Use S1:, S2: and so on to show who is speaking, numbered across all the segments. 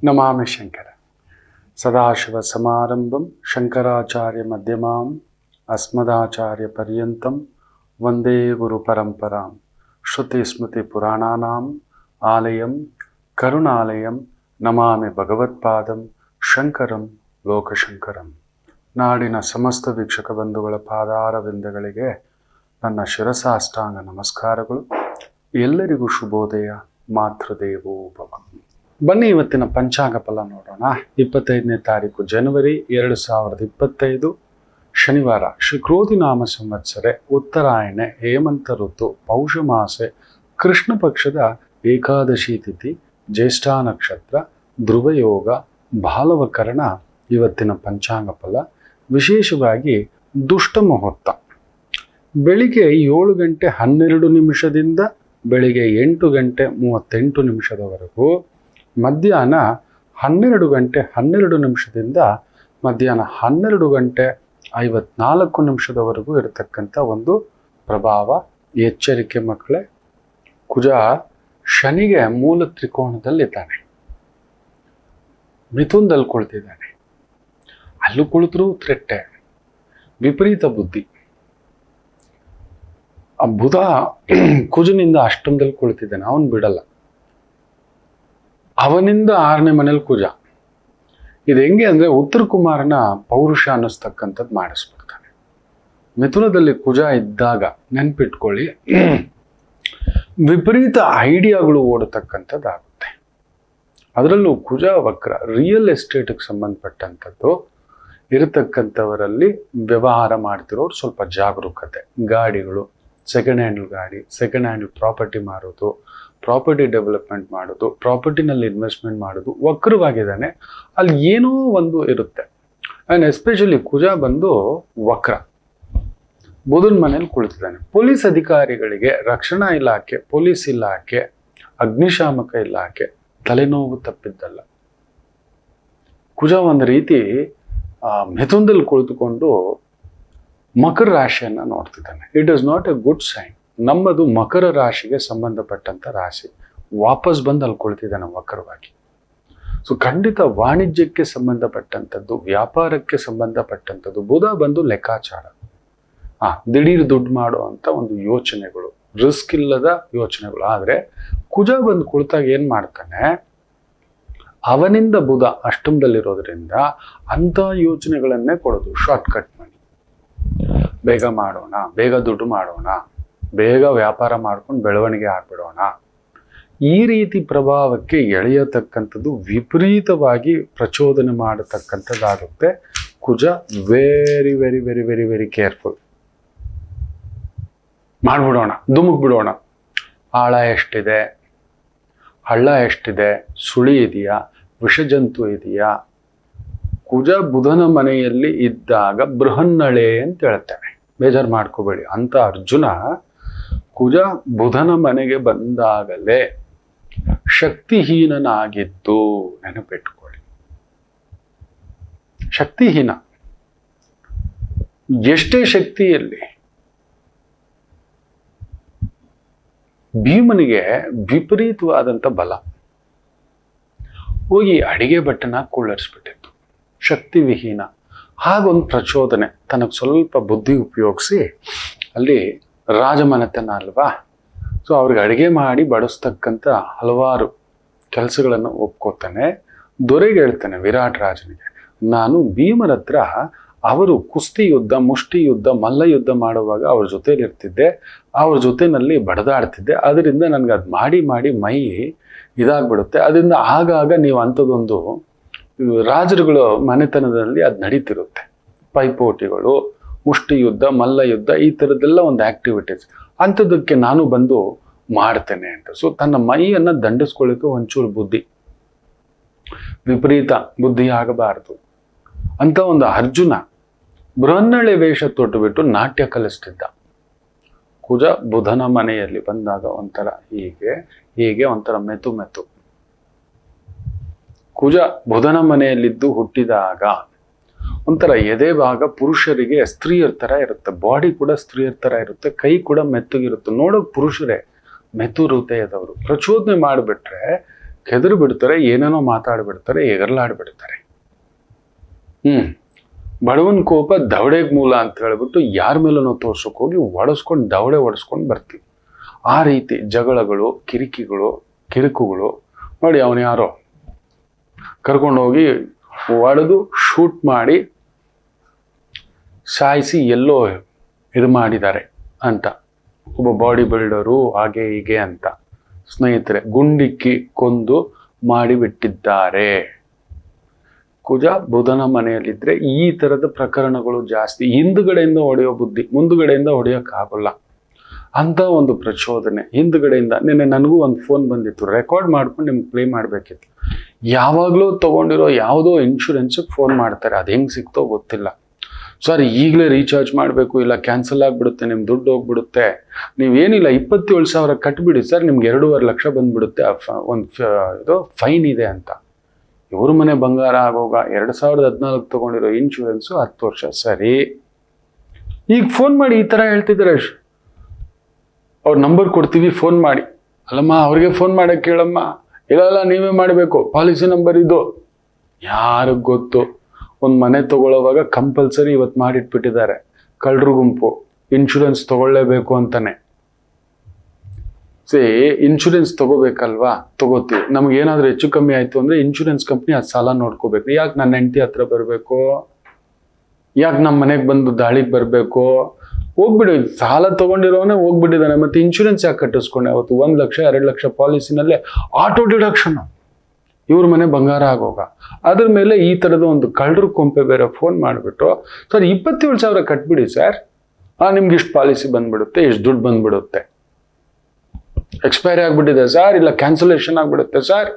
S1: ನಮಾಮಿ ಶಂಕರ ಸದಾಶಿವ ಸಮಾರಂಭಂ ಶಂಕರಾಚಾರ್ಯ ಮಧ್ಯಮಾಂ ಅಸ್ಮದಾಚಾರ್ಯ ಪರ್ಯಂತಂ ವಂದೇ ಗುರು ಪರಂಪರಾಂ ಶ್ರುತಿ ಸ್ಮೃತಿ ಪುರಾಣಾನಾಂ ಆಲಯಂ ಕರುಣಾಲಯಂ ನಮಾಮಿ ಭಗವತ್ಪಾದಂ ಶಂಕರಂ ಲೋಕಶಂಕರಂ. ನಾಡಿನ ಸಮಸ್ತ ವೀಕ್ಷಕ ಬಂಧುಗಳ ಪಾದಾರವಿಂದಗಳಿಗೆ ನನ್ನ ಶಿರಸಾಷ್ಟಾಂಗ ನಮಸ್ಕಾರಗಳು. ಎಲ್ಲರಿಗೂ ಶುಭೋದಯ. ಮಾತೃದೇವೋ ಭವ. ಬನ್ನಿ ಇವತ್ತಿನ ಪಂಚಾಂಗ ಫಲ ನೋಡೋಣ. 25ನೇ ತಾರೀಕು ಜನವರಿ 2025 ಶನಿವಾರ. ಶ್ರೀ ಕ್ರೋಧಿ ನಾಮ ಸಂವತ್ಸರೆ ಉತ್ತರಾಯಣ ಹೇಮಂತ ಋತು ಪೌಷ ಮಾಸೆ ಕೃಷ್ಣ ಪಕ್ಷದ ಏಕಾದಶಿ ತಿಥಿ ಜ್ಯೇಷ್ಠ ನಕ್ಷತ್ರ ಧ್ರುವಯೋಗ ಬಾಲವಕರಣ. ಇವತ್ತಿನ ಪಂಚಾಂಗ ಫಲ ವಿಶೇಷವಾಗಿ ದುಷ್ಟ ಮುಹೂರ್ತ ಬೆಳಿಗ್ಗೆ 7 ಗಂಟೆ 12 ನಿಮಿಷದಿಂದ ಬೆಳಿಗ್ಗೆ 8 ಗಂಟೆ 38 ನಿಮಿಷದವರೆಗೂ, ಮಧ್ಯಾಹ್ನ 12 ಗಂಟೆ 12 ನಿಮಿಷದಿಂದ ಮಧ್ಯಾಹ್ನ 12 ಗಂಟೆ 54 ನಿಮಿಷದವರೆಗೂ ಇರತಕ್ಕಂಥ ಒಂದು ಪ್ರಭಾವ. ಎಚ್ಚರಿಕೆ ಮಕ್ಕಳೇ, ಕುಜ ಶನಿಗೆ ಮೂಲ ತ್ರಿಕೋಣದಲ್ಲಿದ್ದಾನೆ, ಮಿಥುನದಲ್ಲಿ ಕುಳಿತಿದ್ದಾನೆ. ಅಲ್ಲೂ ಕುಳಿತರೂ ಥ್ರೆಟ್ಟೆ, ವಿಪರೀತ ಬುದ್ಧಿ. ಆ ಬುಧ ಕುಜನಿಂದ ಅಷ್ಟಮದಲ್ಲಿ ಕುಳಿತಿದ್ದಾನೆ, ಅವನು ಬಿಡಲ್ಲ. ಅವನಿಂದ 6ನೇ ಮನೇಲಿ ಕುಜ. ಇದು ಹೆಂಗೆ ಅಂದ್ರೆ ಉತ್ತರ ಕುಮಾರನ ಪೌರುಷ ಅನ್ನಿಸ್ತಕ್ಕಂಥದ್ದು ಮಾಡಿಸ್ಬಿಡ್ತಾನೆ. ಮಿಥುನದಲ್ಲಿ ಕುಜ ಇದ್ದಾಗ ನೆನ್ಪಿಟ್ಕೊಳ್ಳಿ, ವಿಪರೀತ ಐಡಿಯಾಗಳು ಓಡತಕ್ಕಂಥದ್ದಾಗುತ್ತೆ. ಅದರಲ್ಲೂ ಕುಜ ವಕ್ರ ರಿಯಲ್ ಎಸ್ಟೇಟ್ಗೆ ಸಂಬಂಧಪಟ್ಟಂಥದ್ದು ಇರತಕ್ಕಂಥವರಲ್ಲಿ ವ್ಯವಹಾರ ಮಾಡ್ತಿರೋರು ಸ್ವಲ್ಪ ಜಾಗರೂಕತೆ. ಗಾಡಿಗಳು, ಸೆಕೆಂಡ್ ಹ್ಯಾಂಡ್ ಗಾಡಿ, ಸೆಕೆಂಡ್ ಹ್ಯಾಂಡ್ ಪ್ರಾಪರ್ಟಿ ಮಾರೋದು, ಪ್ರಾಪರ್ಟಿ ಡೆವಲಪ್ಮೆಂಟ್ ಮಾಡೋದು, ಪ್ರಾಪರ್ಟಿನಲ್ಲಿ ಇನ್ವೆಸ್ಟ್ಮೆಂಟ್ ಮಾಡೋದು. ವಕ್ರವಾಗಿದ್ದಾನೆ, ಅಲ್ಲಿ ಏನೋ ಒಂದು ಇರುತ್ತೆ. ಆ್ಯಂಡ್ ಎಸ್ಪೆಷಲಿ ಕುಜ ಬಂದು ವಕ್ರ ಬುಧನ ಮನೇಲಿ ಕುಳಿತಿದ್ದಾನೆ. ಪೊಲೀಸ್ ಅಧಿಕಾರಿಗಳಿಗೆ ರಕ್ಷಣಾ ಇಲಾಖೆ, ಪೊಲೀಸ್ ಇಲಾಖೆ, ಅಗ್ನಿಶಾಮಕ ಇಲಾಖೆ ತಲೆನೋವು ತಪ್ಪಿದ್ದಲ್ಲ. ಕುಜ ಒಂದು ರೀತಿ ಮಿಥುನದಲ್ಲಿ ಕುಳಿತುಕೊಂಡು ಮಕರ ರಾಶಿಯನ್ನು ನೋಡ್ತಿದ್ದಾನೆ. It is not a good sign. ನಮ್ಮದು ಮಕರ ರಾಶಿಗೆ ಸಂಬಂಧಪಟ್ಟಂಥ ರಾಶಿ. ವಾಪಸ್ ಬಂದು ಅಲ್ಲಿ ಕುಳಿತಿದ್ದಾನೆ ವಕ್ರವಾಗಿ. ಸೊ ಖಂಡಿತ ವಾಣಿಜ್ಯಕ್ಕೆ ಸಂಬಂಧಪಟ್ಟಂಥದ್ದು, ವ್ಯಾಪಾರಕ್ಕೆ ಸಂಬಂಧಪಟ್ಟಂಥದ್ದು. ಬುಧ ಬಂದು ಲೆಕ್ಕಾಚಾರ, ದಿಢೀರ್ ದುಡ್ಡು ಮಾಡೋ ಅಂತ ಒಂದು ಯೋಚನೆಗಳು, ರಿಸ್ಕ್ ಇಲ್ಲದ ಯೋಚನೆಗಳು. ಆದರೆ ಕುಜ ಬಂದು ಕುಳಿತಾಗ ಏನು ಮಾಡ್ತಾನೆ, ಅವನಿಂದ ಬುಧ ಅಷ್ಟಮದಲ್ಲಿರೋದ್ರಿಂದ ಅಂಥ ಯೋಚನೆಗಳನ್ನೇ ಕೊಡೋದು. ಶಾರ್ಟ್ಕಟ್ ಮನಿ, ಬೇಗ ಮಾಡೋಣ, ಬೇಗ ದುಡ್ಡು ಮಾಡೋಣ, ಬೇಗ ವ್ಯಾಪಾರ ಮಾಡ್ಕೊಂಡು ಬೆಳವಣಿಗೆ ಆಗ್ಬಿಡೋಣ, ಈ ರೀತಿ ಪ್ರಭಾವಕ್ಕೆ ಎಳೆಯತಕ್ಕಂಥದ್ದು, ವಿಪರೀತವಾಗಿ ಪ್ರಚೋದನೆ ಮಾಡತಕ್ಕಂಥದ್ದಾಗುತ್ತೆ. ಕುಜ very very very very very careful. ಮಾಡ್ಬಿಡೋಣ, ಧುಮುಕ್ ಬಿಡೋಣ. ಆಳ ಎಷ್ಟಿದೆ, ಹಳ್ಳ ಎಷ್ಟಿದೆ, ಸುಳಿ ಇದೆಯಾ, ವಿಷಜಂತು ಇದೆಯಾ. ಕುಜ ಬುಧನ ಮನೆಯಲ್ಲಿ ಇದ್ದಾಗ ಬೃಹನ್ನಳೆ ಅಂತ ಹೇಳ್ತೇವೆ, ಬೇಜಾರು ಮಾಡ್ಕೋಬೇಡಿ. ಅಂತ ಅರ್ಜುನ ಕುಜ ಬುಧನ ಮನೆಗೆ ಬಂದಾಗಲೇ ಶಕ್ತಿಹೀನನಾಗಿದ್ದು ನೆನಪಿಟ್ಕೊಳ್ಳಿ. ಶಕ್ತಿಹೀನ, ಎಷ್ಟೇ ಶಕ್ತಿಯಲ್ಲಿ. ಭೀಮನಿಗೆ ವಿಪರೀತವಾದಂಥ ಬಲ, ಹೋಗಿ ಅಡಿಗೆ ಬಟ್ಟನ ಕುಳ್ಳರಿಸ್ಬಿಟ್ಟಿತ್ತು. ಶಕ್ತಿ ವಿಹೀನ. ಹಾಗೊಂದು ಪ್ರಚೋದನೆ, ತನಗೆ ಸ್ವಲ್ಪ ಬುದ್ಧಿ ಉಪಯೋಗಿಸಿ, ಅಲ್ಲಿ ರಾಜಮನೆತನ ಅಲ್ವಾ, ಸೊ ಅವ್ರಿಗೆ ಅಡುಗೆ ಮಾಡಿ ಬಡಿಸ್ತಕ್ಕಂಥ ಹಲವಾರು ಕೆಲಸಗಳನ್ನು ಒಪ್ಕೋತಾನೆ. ದೊರೆಗೆ ಹೇಳ್ತಾನೆ, ವಿರಾಟ್ ರಾಜನಿಗೆ, ನಾನು ಭೀಮರ ಹತ್ರ ಅವರು ಕುಸ್ತಿ ಯುದ್ಧ, ಮುಷ್ಟಿ ಯುದ್ಧ, ಮಲ್ಲ ಯುದ್ಧ ಮಾಡುವಾಗ ಅವ್ರ ಜೊತೆಲಿ ಇರ್ತಿದ್ದೆ, ಅವ್ರ ಜೊತೆಯಲ್ಲಿ ಬಡದಾಡ್ತಿದ್ದೆ. ಅದರಿಂದ ನನಗೆ ಅದು ಮಾಡಿ ಮಾಡಿ ಮೈ ಇದಾಗ್ಬಿಡುತ್ತೆ. ಅದರಿಂದ ಆಗಾಗ ನೀವು ಅಂಥದ್ದೊಂದು ರಾಜರುಗಳ ಮನೆತನದಲ್ಲಿ ಅದು ನಡೀತಿರುತ್ತೆ. ಪೈಪೋಟಿಗಳು, ಮುಷ್ಟಿ ಯುದ್ಧ, ಮಲ್ಲ ಯುದ್ಧ, ಈ ಥರದ್ದೆಲ್ಲ ಒಂದು ಆ್ಯಕ್ಟಿವಿಟೀಸ್. ಅಂಥದ್ದಕ್ಕೆ ನಾನು ಬಂದು ಮಾಡ್ತೇನೆ ಅಂತ. ಸೊ ತನ್ನ ಮೈಯನ್ನು ದಂಡಿಸ್ಕೊಳ್ಳಿಕ್ಕೆ ಒಂಚೂರು ಬುದ್ಧಿ, ವಿಪರೀತ ಬುದ್ಧಿ ಆಗಬಾರದು ಅಂತ ಒಂದು ಅರ್ಜುನ ಬೃಹನ್ನಳೆ ವೇಷ ತೊಟ್ಟುಬಿಟ್ಟು ನಾಟ್ಯ ಕಲಿಸ್ತಿದ್ದ. ಕುಜ ಬುಧನ ಮನೆಯಲ್ಲಿ ಬಂದಾಗ ಒಂಥರ ಹೀಗೆ ಒಂಥರ ಮೆತು ಮೆತು. ಕುಜ ಬುಧನ ಮನೆಯಲ್ಲಿದ್ದು ಹುಟ್ಟಿದಾಗ ಒಂಥರ ಎದೆ ಭಾಗ ಪುರುಷರಿಗೆ ಸ್ತ್ರೀಯರ ಥರ ಇರುತ್ತೆ, ಬಾಡಿ ಕೂಡ ಸ್ತ್ರೀಯರ ಥರ ಇರುತ್ತೆ, ಕೈ ಕೂಡ ಮೆತ್ತಗಿರುತ್ತೆ. ನೋಡೋಕೆ ಪುರುಷರೇ ಮೆತು ಹೃದಯದವರು. ಪ್ರಚೋದನೆ ಮಾಡಿಬಿಟ್ರೆ ಕೆದರು ಬಿಡ್ತಾರೆ, ಏನೇನೋ ಮಾತಾಡ್ಬಿಡ್ತಾರೆ, ಎಗರ್ಲಾಡ್ಬಿಡ್ತಾರೆ. ಬಡವನ ಕೋಪ ದವಡೆಗೆ ಮೂಲ ಅಂತ ಹೇಳ್ಬಿಟ್ಟು ಯಾರ ಮೇಲೂ ನಾವು ತೋರ್ಸಕ್ ಹೋಗಿ ಒಡಿಸ್ಕೊಂಡು ದವಡೆ ಒಡಿಸ್ಕೊಂಡು ಬರ್ತೀವಿ. ಆ ರೀತಿ ಜಗಳಗಳು, ಕಿರಿಕುಗಳು ನೋಡಿ. ಅವನು ಯಾರೋ ಕರ್ಕೊಂಡೋಗಿ ಒಡೆದು ಶೂಟ್ ಮಾಡಿ ಸಾಯಿಸಿ ಎಲ್ಲೋ ಇದು ಮಾಡಿದ್ದಾರೆ ಅಂತ, ಒಬ್ಬ ಬಾಡಿ ಬಿಲ್ಡರು ಹಾಗೆ ಹೀಗೆ ಅಂತ ಸ್ನೇಹಿತರೆ ಗುಂಡಿಕ್ಕಿ ಕೊಂದು ಮಾಡಿಬಿಟ್ಟಿದ್ದಾರೆ. ಕುಜ ಬುಧನ ಮನೆಯಲ್ಲಿದ್ರೆ ಈ ತರದ ಪ್ರಕರಣಗಳು ಜಾಸ್ತಿ. ಹಿಂದುಗಡೆಯಿಂದ ಹೊಡೆಯೋ ಬುದ್ಧಿ, ಮುಂದುಗಡೆಯಿಂದ ಹೊಡೆಯೋಕ್ಕಾಗಲ್ಲ ಅಂತ ಒಂದು ಪ್ರಚೋದನೆ. ಹಿಂದುಗಡೆಯಿಂದ ನಿನ್ನೆ ನನಗೂ ಒಂದು ಫೋನ್ ಬಂದಿತ್ತು, ರೆಕಾರ್ಡ್ ಮಾಡ್ಕೊಂಡು ನಿಮ್ಗೆ ಪ್ಲೇ ಮಾಡಬೇಕಿತ್ತು. ಯಾವಾಗಲೂ ತಗೊಂಡಿರೋ ಯಾವುದೋ ಇನ್ಶೂರೆನ್ಸಿಗೆ ಫೋನ್ ಮಾಡ್ತಾರೆ, ಅದು ಹೆಂಗೆ ಸಿಕ್ತೋ ಗೊತ್ತಿಲ್ಲ. ಸರ್ ಈಗಲೇ ರೀಚಾರ್ಜ್ ಮಾಡಬೇಕು, ಇಲ್ಲ ಕ್ಯಾನ್ಸಲ್ ಆಗಿಬಿಡುತ್ತೆ, ನಿಮ್ಮ ದುಡ್ಡು ಹೋಗ್ಬಿಡುತ್ತೆ, ನೀವೇನಿಲ್ಲ 27,000 ಕಟ್ಬಿಡಿ ಸರ್, ನಿಮ್ಗೆ 2.5 ಲಕ್ಷ ಬಂದ್ಬಿಡುತ್ತೆ, ಇದು ಫೈನ್ ಇದೆ ಅಂತ. ಇವ್ರ ಮನೆ ಬಂಗಾರ ಆಗೋಗ 2014 ತಗೊಂಡಿರೋ ಇನ್ಶೂರೆನ್ಸು 10 ವರ್ಷ. ಸರಿ, ಈಗ ಫೋನ್ ಮಾಡಿ ಈ ಥರ ಹೇಳ್ತಿದ್ದಾರೆ, ಅವ್ರ ನಂಬರ್ ಕೊಡ್ತೀವಿ ಫೋನ್ ಮಾಡಿ. ಅಲ್ಲಮ್ಮ ಅವ್ರಿಗೆ ಫೋನ್ ಮಾಡಕ್ಕೆ ಕೇಳಮ್ಮ. ಇಲ್ಲ ನೀವೇ ಮಾಡಬೇಕು, ಪಾಲಿಸಿ ನಂಬರ್ ಇದು. ಯಾರಿಗೆ ಗೊತ್ತು? ಒಂದು ಮನೆ ತಗೊಳ್ಳೋವಾಗ ಕಂಪಲ್ಸರಿ ಇವತ್ತು ಮಾಡಿಟ್ಬಿಟ್ಟಿದ್ದಾರೆ, ಕಳ್ಳರು ಗುಂಪು ಇನ್ಶೂರೆನ್ಸ್ ತಗೊಳ್ಳೇಬೇಕು ಅಂತಾನೆ. ಇನ್ಶೂರೆನ್ಸ್ ತಗೋಬೇಕಲ್ವಾ, ತಗೋತೀವಿ. ನಮ್ಗೇನಾದ್ರೂ ಹೆಚ್ಚು ಕಮ್ಮಿ ಆಯ್ತು ಅಂದ್ರೆ ಇನ್ಶೂರೆನ್ಸ್ ಕಂಪ್ನಿ ಅದು ಸಾಲ ನೋಡ್ಕೋಬೇಕು. ಯಾಕೆ ನನ್ನ ಹೆಂಡತಿ ಹತ್ರ ಬರಬೇಕು, ಯಾಕೆ ನಮ್ಮ ಮನೆಗೆ ಬಂದು ದಾಳಿಗೆ ಬರಬೇಕು? ಹೋಗ್ಬಿಡಿ, ಸಾಲ ತಗೊಂಡಿರೋನೇ ಹೋಗ್ಬಿಟ್ಟಿದ್ದಾನೆ, ಮತ್ತೆ ಇನ್ಶೂರೆನ್ಸ್ ಯಾಕೆ ಕಟ್ಟಿಸ್ಕೊಂಡೆ? ಅವತ್ತು 1 ಲಕ್ಷ 2 ಲಕ್ಷ ಪಾಲಿಸಿನಲ್ಲೇ ಆಟೋ ಡಿಡಕ್ಷನ್, ಇವ್ರ ಮನೆ ಬಂಗಾರ ಆಗೋಗ. ಅದ್ರ ಮೇಲೆ ಈ ಥರದ ಒಂದು ಕಳ್ಳರು ಕೊಂಪೆ ಬೇರೆ ಫೋನ್ ಮಾಡಿಬಿಟ್ಟು, ಸರ್ 27,000 ಕಟ್ಬಿಡಿ ಸರ್, ನಿಮ್ಗೆ ಇಷ್ಟು ಪಾಲಿಸಿ ಬಂದ್ಬಿಡುತ್ತೆ, ಇಷ್ಟು ದುಡ್ಡು ಬಂದ್ಬಿಡುತ್ತೆ. ಎಕ್ಸ್ಪೈರಿ ಆಗ್ಬಿಟ್ಟಿದೆ ಸರ್, ಇಲ್ಲ ಕ್ಯಾನ್ಸಲೇಷನ್ ಆಗ್ಬಿಡುತ್ತೆ ಸರ್,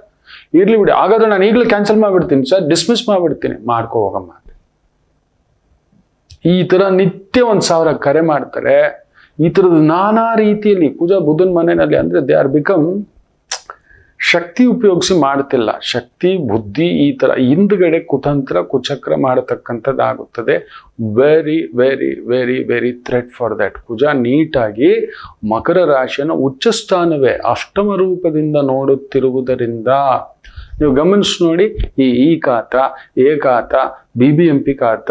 S1: ಇರ್ಲಿ ಬಿಡಿ, ಹಾಗಾದ್ರೆ ನಾನು ಈಗಲೇ ಕ್ಯಾನ್ಸಲ್ ಮಾಡ್ಬಿಡ್ತೀನಿ ಸರ್, ಡಿಸ್ಮಿಸ್ ಮಾಡ್ಬಿಡ್ತೀನಿ. ಮಾಡ್ಕೋ ಹೋಗಮ್ಮ. ಈ ತರ ನಿತ್ಯ 1,000 ಕರೆ ಮಾಡ್ತಾರೆ. ಈ ತರದ ನಾನಾ ರೀತಿಯಲ್ಲಿ ಕುಜ ಬುಧನ್ ಮನೆಯಲ್ಲಿ ಅಂದ್ರೆ ದೇ ಆರ್ ಬಿಕಮ್, ಶಕ್ತಿ ಉಪಯೋಗಿಸಿ ಮಾಡ್ತಿಲ್ಲ, ಶಕ್ತಿ ಬುದ್ಧಿ ಈ ತರ ಹಿಂದ್ಗಡೆ ಕುತಂತ್ರ ಕುಚಕ್ರ ಮಾಡತಕ್ಕಂಥದ್ದಾಗುತ್ತದೆ. Very very very very threat for that. ಕುಜ ನೀಟಾಗಿ ಮಕರ ರಾಶಿಯನ್ನು ಉಚ್ಚ ಸ್ಥಾನವೇ ಅಷ್ಟಮ ರೂಪದಿಂದ ನೋಡುತ್ತಿರುವುದರಿಂದ ನೀವು ಗಮನಿಸಿ ನೋಡಿ, ಈ ಖಾತ, ಎ ಖಾತ, BBMP ಖಾತ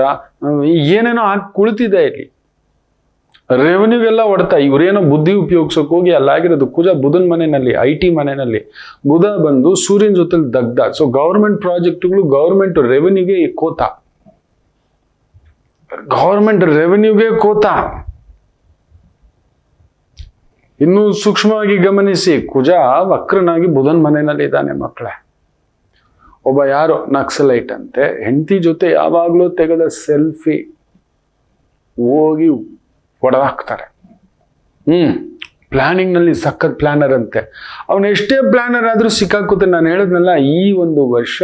S1: ಏನೇನೋ ಹಾಕಿ ಕುಳಿತಿದೆ ಇಲ್ಲಿ. ರೆವೆನ್ಯೂಗೆಲ್ಲ ಹೊಡ್ತಾ ಇವ್ರೇನೋ ಬುದ್ಧಿ ಉಪಯೋಗಿಸೋಕೆ ಹೋಗಿ ಅಲ್ಲಾಗಿರೋದು. ಕುಜ ಬುಧನ್ ಮನೆಯಲ್ಲಿ, IT ಮನೆಯಲ್ಲಿ ಬುಧ ಬಂದು ಸೂರ್ಯನ ಜೊತೆ ದಗ್ಧ. ಸೊ ಗೌರ್ಮೆಂಟ್ ಪ್ರಾಜೆಕ್ಟ್ಗಳು, ಗೌರ್ಮೆಂಟ್ ರೆವೆನ್ಯೂಗೆ ಕೋತ, ಗೌರ್ಮೆಂಟ್ ರೆವೆನ್ಯೂಗೆ ಕೋತ. ಇನ್ನೂ ಸೂಕ್ಷ್ಮವಾಗಿ ಗಮನಿಸಿ, ಕುಜ ವಕ್ರನಾಗಿ ಬುಧನ್ ಮನೆಯಲ್ಲಿ ಇದ್ದಾನೆ ಮಕ್ಕಳೇ. ಒಬ್ಬ ಯಾರೋ ನಕ್ಸಲೈಟ್ ಅಂತೆ, ಹೆಂಡತಿ ಜೊತೆ ಯಾವಾಗಲೂ ತೆಗೆದ ಸೆಲ್ಫಿ ಹೋಗಿ ಹೊಡೆದಾಕ್ತಾರೆ. ಪ್ಲಾನಿಂಗ್ ನಲ್ಲಿ ಸಖತ್ ಪ್ಲಾನರ್ ಅಂತೆ. ಅವನು ಎಷ್ಟೇ ಪ್ಲಾನರ್ ಆದ್ರೂ ಸಿಕ್ಕಾಕುತ್ತೆ. ನಾನು ಹೇಳಿದ್ನಲ್ಲ, ಈ ಒಂದು ವರ್ಷ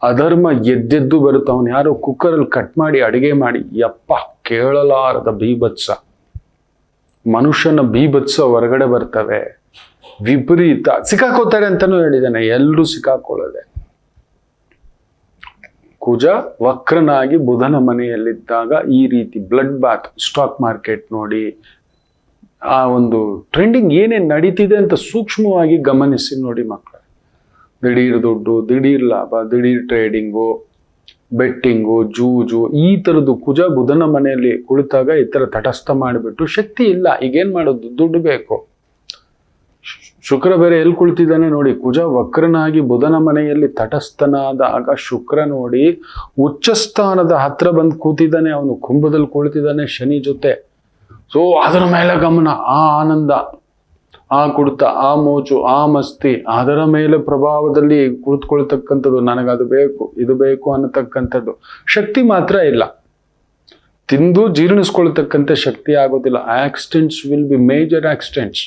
S1: ಅಧರ್ಮ ಎದ್ದೆದ್ದು ಬರುತ್ತೆ. ಅವನು ಯಾರೋ ಕುಕ್ಕರಲ್ಲಿ ಕಟ್ ಮಾಡಿ ಅಡಿಗೆ ಮಾಡಿ, ಯಪ್ಪ ಕೇಳಲಾರದ ಬೀಭತ್ಸ, ಮನುಷ್ಯನ ಬೀಭತ್ಸ ಹೊರಗಡೆ ಬರ್ತವೆ. ವಿಪರೀತ ಸಿಕ್ಕಾಕೋತಾರೆ ಅಂತಾನೂ ಹೇಳಿದ್ದಾನೆ. ಎಲ್ಲರೂ ಸಿಕ್ಕಾಕೊಳ್ಳೋದೆ. ಕುಜ ವಕ್ರನಾಗಿ ಬುಧನ ಮನೆಯಲ್ಲಿದ್ದಾಗ ಈ ರೀತಿ ಬ್ಲಡ್ ಬಾತ್. ಸ್ಟಾಕ್ ಮಾರ್ಕೆಟ್ ನೋಡಿ, ಆ ಒಂದು ಟ್ರೆಂಡಿಂಗ್ ಏನೇನು ನಡೀತಿದೆ ಅಂತ ಸೂಕ್ಷ್ಮವಾಗಿ ಗಮನಿಸಿ ನೋಡಿ ಮಕ್ಕಳು. ದಿಢೀರ್ ದುಡ್ಡು, ದಿಢೀರ್ ಲಾಭ, ದಿಢೀರ್ ಟ್ರೇಡಿಂಗು, ಬೆಟ್ಟಿಂಗು, ಜೂಜು, ಈ ಥರದ್ದು ಕುಜ ಬುಧನ ಮನೆಯಲ್ಲಿ ಕುಳಿತಾಗ ಈ ಥರ ತಟಸ್ಥ ಮಾಡಿಬಿಟ್ಟು, ಶಕ್ತಿ ಇಲ್ಲ, ಈಗೇನು ಮಾಡೋದು, ದುಡ್ಡು ಬೇಕು. ಶುಕ್ರ ಬೇರೆ ಎಲ್ಲಿ ಕುಳಿತಿದ್ದಾನೆ ನೋಡಿ. ಕುಜ ವಕ್ರನಾಗಿ ಬುಧನ ಮನೆಯಲ್ಲಿ ತಟಸ್ಥನಾದಾಗ ಶುಕ್ರ ನೋಡಿ ಉಚ್ಚಸ್ಥಾನದ ಹತ್ರ ಬಂದು ಕೂತಿದ್ದಾನೆ. ಅವನು ಕುಂಭದಲ್ಲಿ ಕುಳಿತಿದ್ದಾನೆ ಶನಿ ಜೊತೆ. ಸೊ ಅದರ ಮೇಲೆ ಗಮನ, ಆ ಆನಂದ, ಆ ಕುಡಿತ, ಆ ಮೋಚು, ಆ ಮಸ್ತಿ, ಅದರ ಮೇಲೆ ಪ್ರಭಾವದಲ್ಲಿ ಕುಳಿತುಕೊಳ್ತಕ್ಕಂಥದ್ದು. ನನಗದು ಬೇಕು, ಇದು ಬೇಕು ಅನ್ನತಕ್ಕಂಥದ್ದು. ಶಕ್ತಿ ಮಾತ್ರ ಇಲ್ಲ, ತಿಂದು ಜೀರ್ಣಿಸ್ಕೊಳ್ತಕ್ಕಂಥ ಶಕ್ತಿ ಆಗೋದಿಲ್ಲ. Accidents will be major accidents.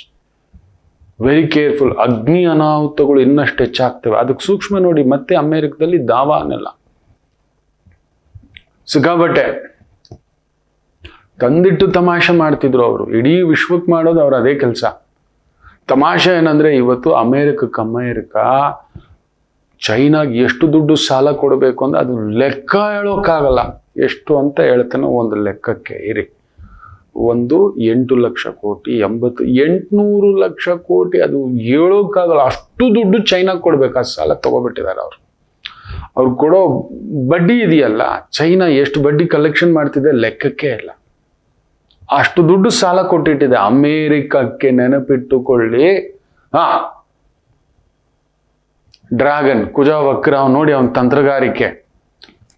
S1: Very careful. ಅಗ್ನಿ ಅನಾಹುತಗಳು ಇನ್ನಷ್ಟು ಹೆಚ್ಚಾಗ್ತವೆ. ಅದಕ್ಕೆ ಸೂಕ್ಷ್ಮ ನೋಡಿ. ಮತ್ತೆ ಅಮೆರಿಕದಲ್ಲಿ ದಾವಾನೆಲ್ಲ ಸಿಕ್ಕಾಬಟ್ಟೆ ತಂದಿಟ್ಟು ತಮಾಷೆ ಮಾಡ್ತಿದ್ರು ಅವರು. ಇಡೀ ವಿಶ್ವಕ್ಕೆ ಮಾಡೋದು ಅವ್ರು ಅದೇ ಕೆಲಸ. ತಮಾಷೆ ಏನಂದ್ರೆ, ಇವತ್ತು ಅಮೆರಿಕ ಚೈನಾಗೆ ಎಷ್ಟು ದುಡ್ಡು ಸಾಲ ಕೊಡಬೇಕು ಅಂದ್ರೆ ಅದು ಲೆಕ್ಕ ಹೇಳೋಕ್ಕಾಗಲ್ಲ. ಎಷ್ಟು ಅಂತ ಹೇಳ್ತಾನೆ ಒಂದು ಲೆಕ್ಕಕ್ಕೆ. ಇರಿ, ಒಂದು 8 ಲಕ್ಷ ಕೋಟಿ 800 ಲಕ್ಷ ಕೋಟಿ, ಅದು ಹೇಳೋಕ್ಕಾಗಲ್ಲ. ಅಷ್ಟು ದುಡ್ಡು ಚೈನಾಗೆ ಕೊಡ್ಬೇಕು, ಆ ಸಾಲ ತಗೋಬಿಟ್ಟಿದ್ದಾರೆ ಅವ್ರು ಕೊಡೋ ಬಡ್ಡಿ ಇದೆಯಲ್ಲ, ಚೈನಾ ಎಷ್ಟು ಬಡ್ಡಿ ಕಲೆಕ್ಷನ್ ಮಾಡ್ತಿದೆ ಲೆಕ್ಕಕ್ಕೆ ಇಲ್ಲ. ಅಷ್ಟು ದುಡ್ಡು ಸಾಲ ಕೊಟ್ಟಿಟ್ಟಿದೆ ಅಮೇರಿಕಕ್ಕೆ. ನೆನಪಿಟ್ಟುಕೊಳ್ಳಿ. ಡ್ರ್ಯಾಗನ್ ಕುಜ ವಕ್ರ ನೋಡಿ ಅವನ ತಂತ್ರಗಾರಿಕೆ.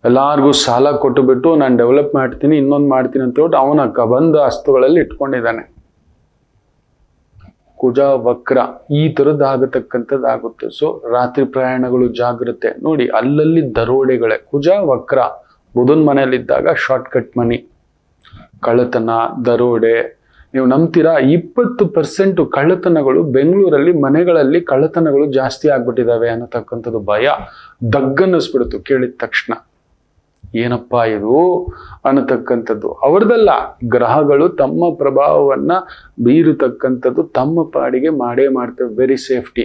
S1: ಎಲ್ಲಾರ್ಗೂ ಸಾಲ ಕೊಟ್ಟುಬಿಟ್ಟು ನಾನು ಡೆವಲಪ್ ಮಾಡ್ತೀನಿ, ಇನ್ನೊಂದು ಮಾಡ್ತೀನಿ ಅಂತ ಹೇಳ್ಬಿಟ್ಟು ಅವನ ಕಬಂಧ ಹಸ್ತುಗಳಲ್ಲಿ ಇಟ್ಕೊಂಡಿದ್ದಾನೆ. ಕುಜ ವಕ್ರ ಈ ಥರದ್ದಾಗತಕ್ಕಂಥದ್ದಾಗುತ್ತೆ. ಸೊ ರಾತ್ರಿ ಪ್ರಯಾಣಗಳು ಜಾಗ್ರತೆ. ನೋಡಿ ಅಲ್ಲಲ್ಲಿ ದರೋಡೆಗಳೇ. ಕುಜ ವಕ್ರ ಬುಧನ್ ಮನೆಯಲ್ಲಿದ್ದಾಗ ಶಾರ್ಟ್ಕಟ್ ಮನಿ, ಕಳ್ಳತನ, ದರೋಡೆ. ನೀವು ನಂಬ್ತೀರಾ? 20% ಕಳ್ಳತನಗಳು ಬೆಂಗಳೂರಲ್ಲಿ ಮನೆಗಳಲ್ಲಿ ಕಳ್ಳತನಗಳು ಜಾಸ್ತಿ ಆಗ್ಬಿಟ್ಟಿದಾವೆ ಅನ್ನತಕ್ಕಂಥದ್ದು ಭಯ ದಗ್ಗನ್ನಿಸ್ಬಿಡ್ತು ಕೇಳಿದ ತಕ್ಷಣ. ಏನಪ್ಪಾ ಇದು ಅನ್ನತಕ್ಕಂಥದ್ದು. ಅವ್ರದಲ್ಲ, ಗ್ರಹಗಳು ತಮ್ಮ ಪ್ರಭಾವವನ್ನ ಬೀರತಕ್ಕಂಥದ್ದು ತಮ್ಮ ಪಾಡಿಗೆ ಮಾಡೇ ಮಾಡ್ತೇವೆ. Very safety.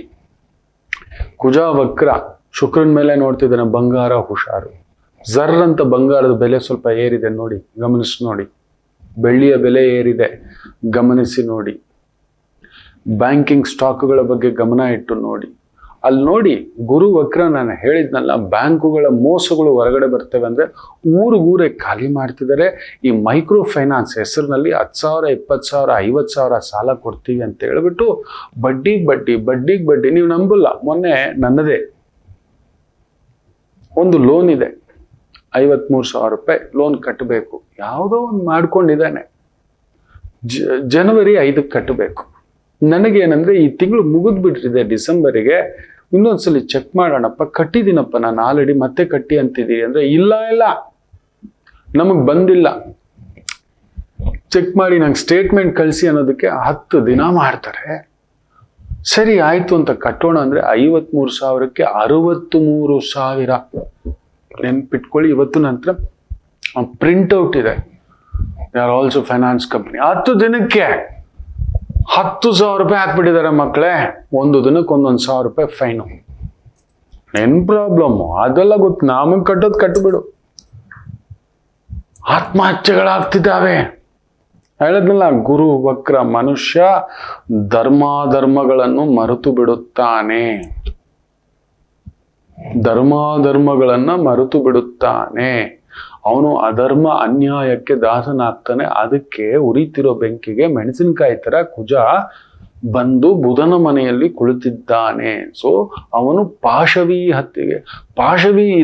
S1: ಕುಜ ವಕ್ರ ಶುಕ್ರನ ಮೇಲೆ ನೋಡ್ತಿದ್ದಾನೆ. ಬಂಗಾರ ಹುಷಾರು. ಜರ್ ಅಂತ ಬಂಗಾರದ ಬೆಲೆ ಸ್ವಲ್ಪ ಏರಿದೆ ನೋಡಿ, ಗಮನಿಸಿ ನೋಡಿ. ಬೆಳ್ಳಿಯ ಬೆಲೆ ಏರಿದೆ, ಗಮನಿಸಿ ನೋಡಿ. ಬ್ಯಾಂಕಿಂಗ್ ಸ್ಟಾಕ್ಗಳ ಬಗ್ಗೆ ಗಮನ ಇಟ್ಟು ನೋಡಿ. ಅಲ್ಲಿ ನೋಡಿ ಗುರು ವಕ್ರ, ನಾನು ಹೇಳಿದ್ನಲ್ಲ, ಬ್ಯಾಂಕುಗಳ ಮೋಸಗಳು ಹೊರಗಡೆ ಬರ್ತವೆ ಅಂದ್ರೆ ಊರಿಗೂರೇ ಖಾಲಿ ಮಾಡ್ತಿದ್ದಾರೆ. ಈ ಮೈಕ್ರೋ ಫೈನಾನ್ಸ್ ಹೆಸರಿನಲ್ಲಿ 10,000 20,000 50,000 ಸಾಲ ಕೊಡ್ತೀವಿ ಅಂತ ಹೇಳ್ಬಿಟ್ಟು ಬಡ್ಡಿಗೆ ಬಡ್ಡಿ. ನೀವು ನಂಬಲ್ಲ, ಮೊನ್ನೆ ನನ್ನದೇ ಒಂದು ಲೋನ್ ಇದೆ, 53,000 ರೂಪಾಯಿ ಲೋನ್ ಕಟ್ಟಬೇಕು. ಯಾವುದೋ ಒಂದು ಮಾಡ್ಕೊಂಡಿದ್ದಾನೆ, ಜನವರಿ 5ಕ್ಕೆ ಕಟ್ಟಬೇಕು. ನನಗೇನಂದ್ರೆ ಈ ತಿಂಗಳು ಮುಗಿದ್ಬಿಟ್ಟಿದೆ, ಡಿಸೆಂಬರಿಗೆ ಇನ್ನೊಂದ್ಸಲಿ ಚೆಕ್ ಮಾಡೋಣಪ್ಪ, ಕಟ್ಟಿದ್ದೀನಪ್ಪ ನಾನು ಆಲ್ರೆಡಿ, ಮತ್ತೆ ಕಟ್ಟಿ ಅಂತಿದ್ದೀರಿ ಅಂದ್ರೆ ಇಲ್ಲ ನಮಗ್ ಬಂದಿಲ್ಲ, ಚೆಕ್ ಮಾಡಿ ನಂಗೆ ಸ್ಟೇಟ್ಮೆಂಟ್ ಕಳಿಸಿ ಅನ್ನೋದಕ್ಕೆ 10 ದಿನ ಮಾಡ್ತಾರೆ. ಸರಿ ಆಯ್ತು ಅಂತ ಕಟ್ಟೋಣ ಅಂದ್ರೆ 53,000ಕ್ಕೆ 63,000. ನೆನ್ಪಿಟ್ಕೊಳ್ಳಿ, ಇವತ್ತು ನಂತರ ಪ್ರಿಂಟ್ಔಟ್ ಇದೆ. They are also finance company. 10 ದಿನಕ್ಕೆ 10,000 ರೂಪಾಯಿ ಹಾಕ್ಬಿಟ್ಟಿದ್ದಾರೆ ಮಕ್ಕಳೇ. ಒಂದು ದಿನಕ್ಕೆ 1,000 ರೂಪಾಯಿ ಫೈನು. ಏನ್ ಪ್ರಾಬ್ಲಮ್ ಅದೆಲ್ಲ ಗೊತ್ತು, ನಮಗೆ ಕಟ್ಟೋದು ಕಟ್ಟಬಿಡು. ಆತ್ಮಹತ್ಯೆಗಳಾಗ್ತಿದ್ದಾವೆ. ಹೇಳಿದ್ನಲ್ಲ, ಗುರು ವಕ್ರ ಮನುಷ್ಯ ಧರ್ಮಾಧರ್ಮಗಳನ್ನು ಮರೆತು ಬಿಡುತ್ತಾನೆ. ಧರ್ಮಾಧರ್ಮಗಳನ್ನ ಮರೆತು ಬಿಡುತ್ತಾನೆ. ಅವನು ಅಧರ್ಮ ಅನ್ಯಾಯಕ್ಕೆ ದಾಸನಾಗ್ತಾನೆ. ಅದಕ್ಕೆ ಉರಿತಿರೋ ಬೆಂಕಿಗೆ ಮೆಣಸಿನಕಾಯಿ ತರ ಕುಜ ಬಂದು ಬುಧನ ಮನೆಯಲ್ಲಿ ಕುಳಿತಿದ್ದಾನೆ. ಸೊ ಅವನು ಪಾಶವಿ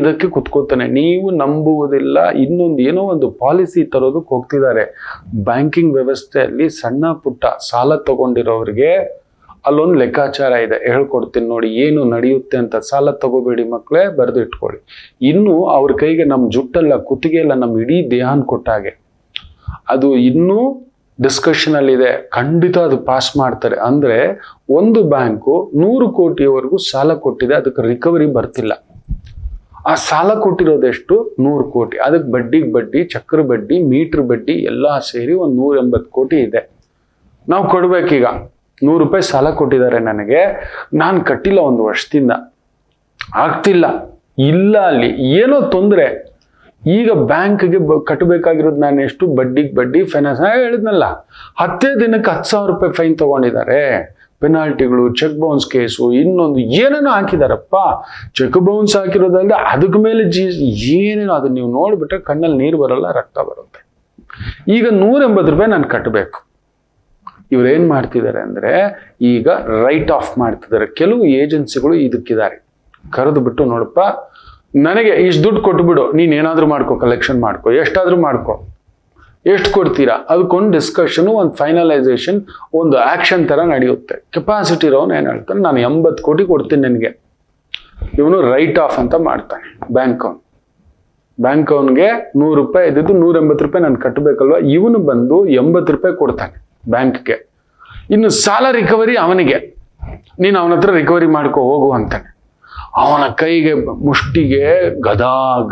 S1: ಇದಕ್ಕೆ ಕುತ್ಕೋತಾನೆ. ನೀವು ನಂಬುವುದಿಲ್ಲ. ಇನ್ನೊಂದು ಏನೋ ಒಂದು ಪಾಲಿಸಿ ತರೋದಕ್ಕೆ ಹೋಗ್ತಿದ್ದಾರೆ ಬ್ಯಾಂಕಿಂಗ್ ವ್ಯವಸ್ಥೆಯಲ್ಲಿ. ಸಣ್ಣ ಪುಟ್ಟ ಸಾಲ ತಗೊಂಡಿರೋರಿಗೆ ಅಲ್ಲೊಂದು ಲೆಕ್ಕಾಚಾರ ಇದೆ, ಹೇಳ್ಕೊಡ್ತೀನಿ ನೋಡಿ ಏನು ನಡೆಯುತ್ತೆ ಅಂತ. ಸಾಲ ತಗೋಬೇಡಿ ಮಕ್ಕಳೇ, ಬರೆದು ಇಟ್ಕೊಳ್ಳಿ. ಇನ್ನು ಅವ್ರ ಕೈಗೆ ನಮ್ಮ ಜುಟ್ಟಲ್ಲ, ಕುತ್ತಿಗೆ ಎಲ್ಲ, ನಮ್ಮ ಇಡೀ ದೇಹನ ಕೊಟ್ಟಾಗೆ. ಅದು ಇನ್ನೂ ಡಿಸ್ಕಷನ್ ಅಲ್ಲಿ ಇದೆ. ಖಂಡಿತ ಅದು ಪಾಸ್ ಮಾಡ್ತಾರೆ. ಅಂದ್ರೆ ಒಂದು ಬ್ಯಾಂಕು 100 ಕೋಟಿಯವರೆಗೂ ಸಾಲ ಕೊಟ್ಟಿದೆ, ಅದಕ್ಕೆ ರಿಕವರಿ ಬರ್ತಿಲ್ಲ. ಆ ಸಾಲ ಕೊಟ್ಟಿರೋದೆಷ್ಟು? 100 ಕೋಟಿ. ಅದಕ್ಕೆ ಬಡ್ಡಿ, ಚಕ್ರ ಬಡ್ಡಿ, ಮೀಟರ್ ಬಡ್ಡಿ ಎಲ್ಲ ಸೇರಿ ಒಂದು 180 ಕೋಟಿ ಇದೆ. ನಾವು ಕೊಡ್ಬೇಕೀಗ. 100 ರೂಪಾಯಿ ಸಾಲ ಕೊಟ್ಟಿದ್ದಾರೆ ನನಗೆ, ನಾನು ಕಟ್ಟಿಲ್ಲ 1 ವರ್ಷದಿಂದ, ಆಗ್ತಿಲ್ಲ. ಇಲ್ಲ, ಅಲ್ಲಿ ಏನೋ ತೊಂದರೆ. ಈಗ ಬ್ಯಾಂಕ್ಗೆ ಕಟ್ಟಬೇಕಾಗಿರೋದು ನಾನು ಎಷ್ಟು? ಬಡ್ಡಿ ಫೈನಾನ್ಸ್ ಹೇಳಿದ್ನಲ್ಲ, 10 ದಿನಕ್ಕೆ 10,000 ರೂಪಾಯಿ ಫೈನ್ ತಗೊಂಡಿದ್ದಾರೆ. ಪೆನಾಲ್ಟಿಗಳು, ಚೆಕ್ ಬೌನ್ಸ್ ಕೇಸು, ಇನ್ನೊಂದು ಏನೇನೋ ಹಾಕಿದಾರಪ್ಪ. ಚೆಕ್ ಬೌನ್ಸ್ ಹಾಕಿರೋದ್ರಿಂದ ಅದಕ್ಕೆ ಮೇಲೆ ಏನೇನೋ, ಅದನ್ನ ನೀವು ನೋಡ್ಬಿಟ್ರೆ ಕಣ್ಣಲ್ಲಿ ನೀರು ಬರಲ್ಲ, ರಕ್ತ ಬರುತ್ತೆ. ಈಗ 180 ರೂಪಾಯಿ ನಾನು ಕಟ್ಟಬೇಕು. ಇವ್ರೇನ್ ಮಾಡ್ತಿದ್ದಾರೆ ಅಂದ್ರೆ ಈಗ ರೈಟ್ ಆಫ್ ಮಾಡ್ತಿದ್ದಾರೆ. ಕೆಲವು ಏಜೆನ್ಸಿಗಳು ಇದಕ್ಕಿದ್ದಾರೆ, ಕರೆದು ಬಿಟ್ಟು ನೋಡಪ್ಪ ನನಗೆ ಇಷ್ಟು ದುಡ್ಡು ಕೊಟ್ಬಿಡು, ನೀನ್ ಏನಾದ್ರೂ ಮಾಡ್ಕೋ, ಕಲೆಕ್ಷನ್ ಮಾಡ್ಕೋ, ಎಷ್ಟಾದ್ರೂ ಮಾಡ್ಕೋ, ಎಷ್ಟು ಕೊಡ್ತೀರಾ ಅದಕ್ಕೊಂದು ಡಿಸ್ಕಷನ್, ಒಂದು ಫೈನಲೈಸೇಷನ್, ಒಂದು ಆಕ್ಷನ್ ತರ ನಡೆಯುತ್ತೆ. ಕೆಪಾಸಿಟಿ ಇರೋನು ಏನ್ ಹೇಳ್ತಾನೆ, ನಾನು 80 ಕೋಟಿ ಕೊಡ್ತೀನಿ ನಿನಗೆ. ಇವನು ರೈಟ್ ಆಫ್ ಅಂತ ಮಾಡ್ತಾನೆ. ಬ್ಯಾಂಕ್ ಅವನ್ಗೆ 100 ರೂಪಾಯಿ ಇದ್ದಿದ್ದು 180 ರೂಪಾಯಿ ನಾನು ಕಟ್ಟಬೇಕಲ್ವಾ, ಇವನು ಬಂದು 80 ರೂಪಾಯಿ ಕೊಡ್ತಾನೆ ಬ್ಯಾಂಕ್ಗೆ. ಇನ್ನು ಸಾಲ ರಿಕವರಿ ಅವನಿಗೆ, ನೀನು ಅವನ ಹತ್ರ ರಿಕವರಿ ಮಾಡ್ಕೊ ಹೋಗು ಅಂತಾನೆ. ಅವನ ಕೈಗೆ ಮುಷ್ಟಿಗೆ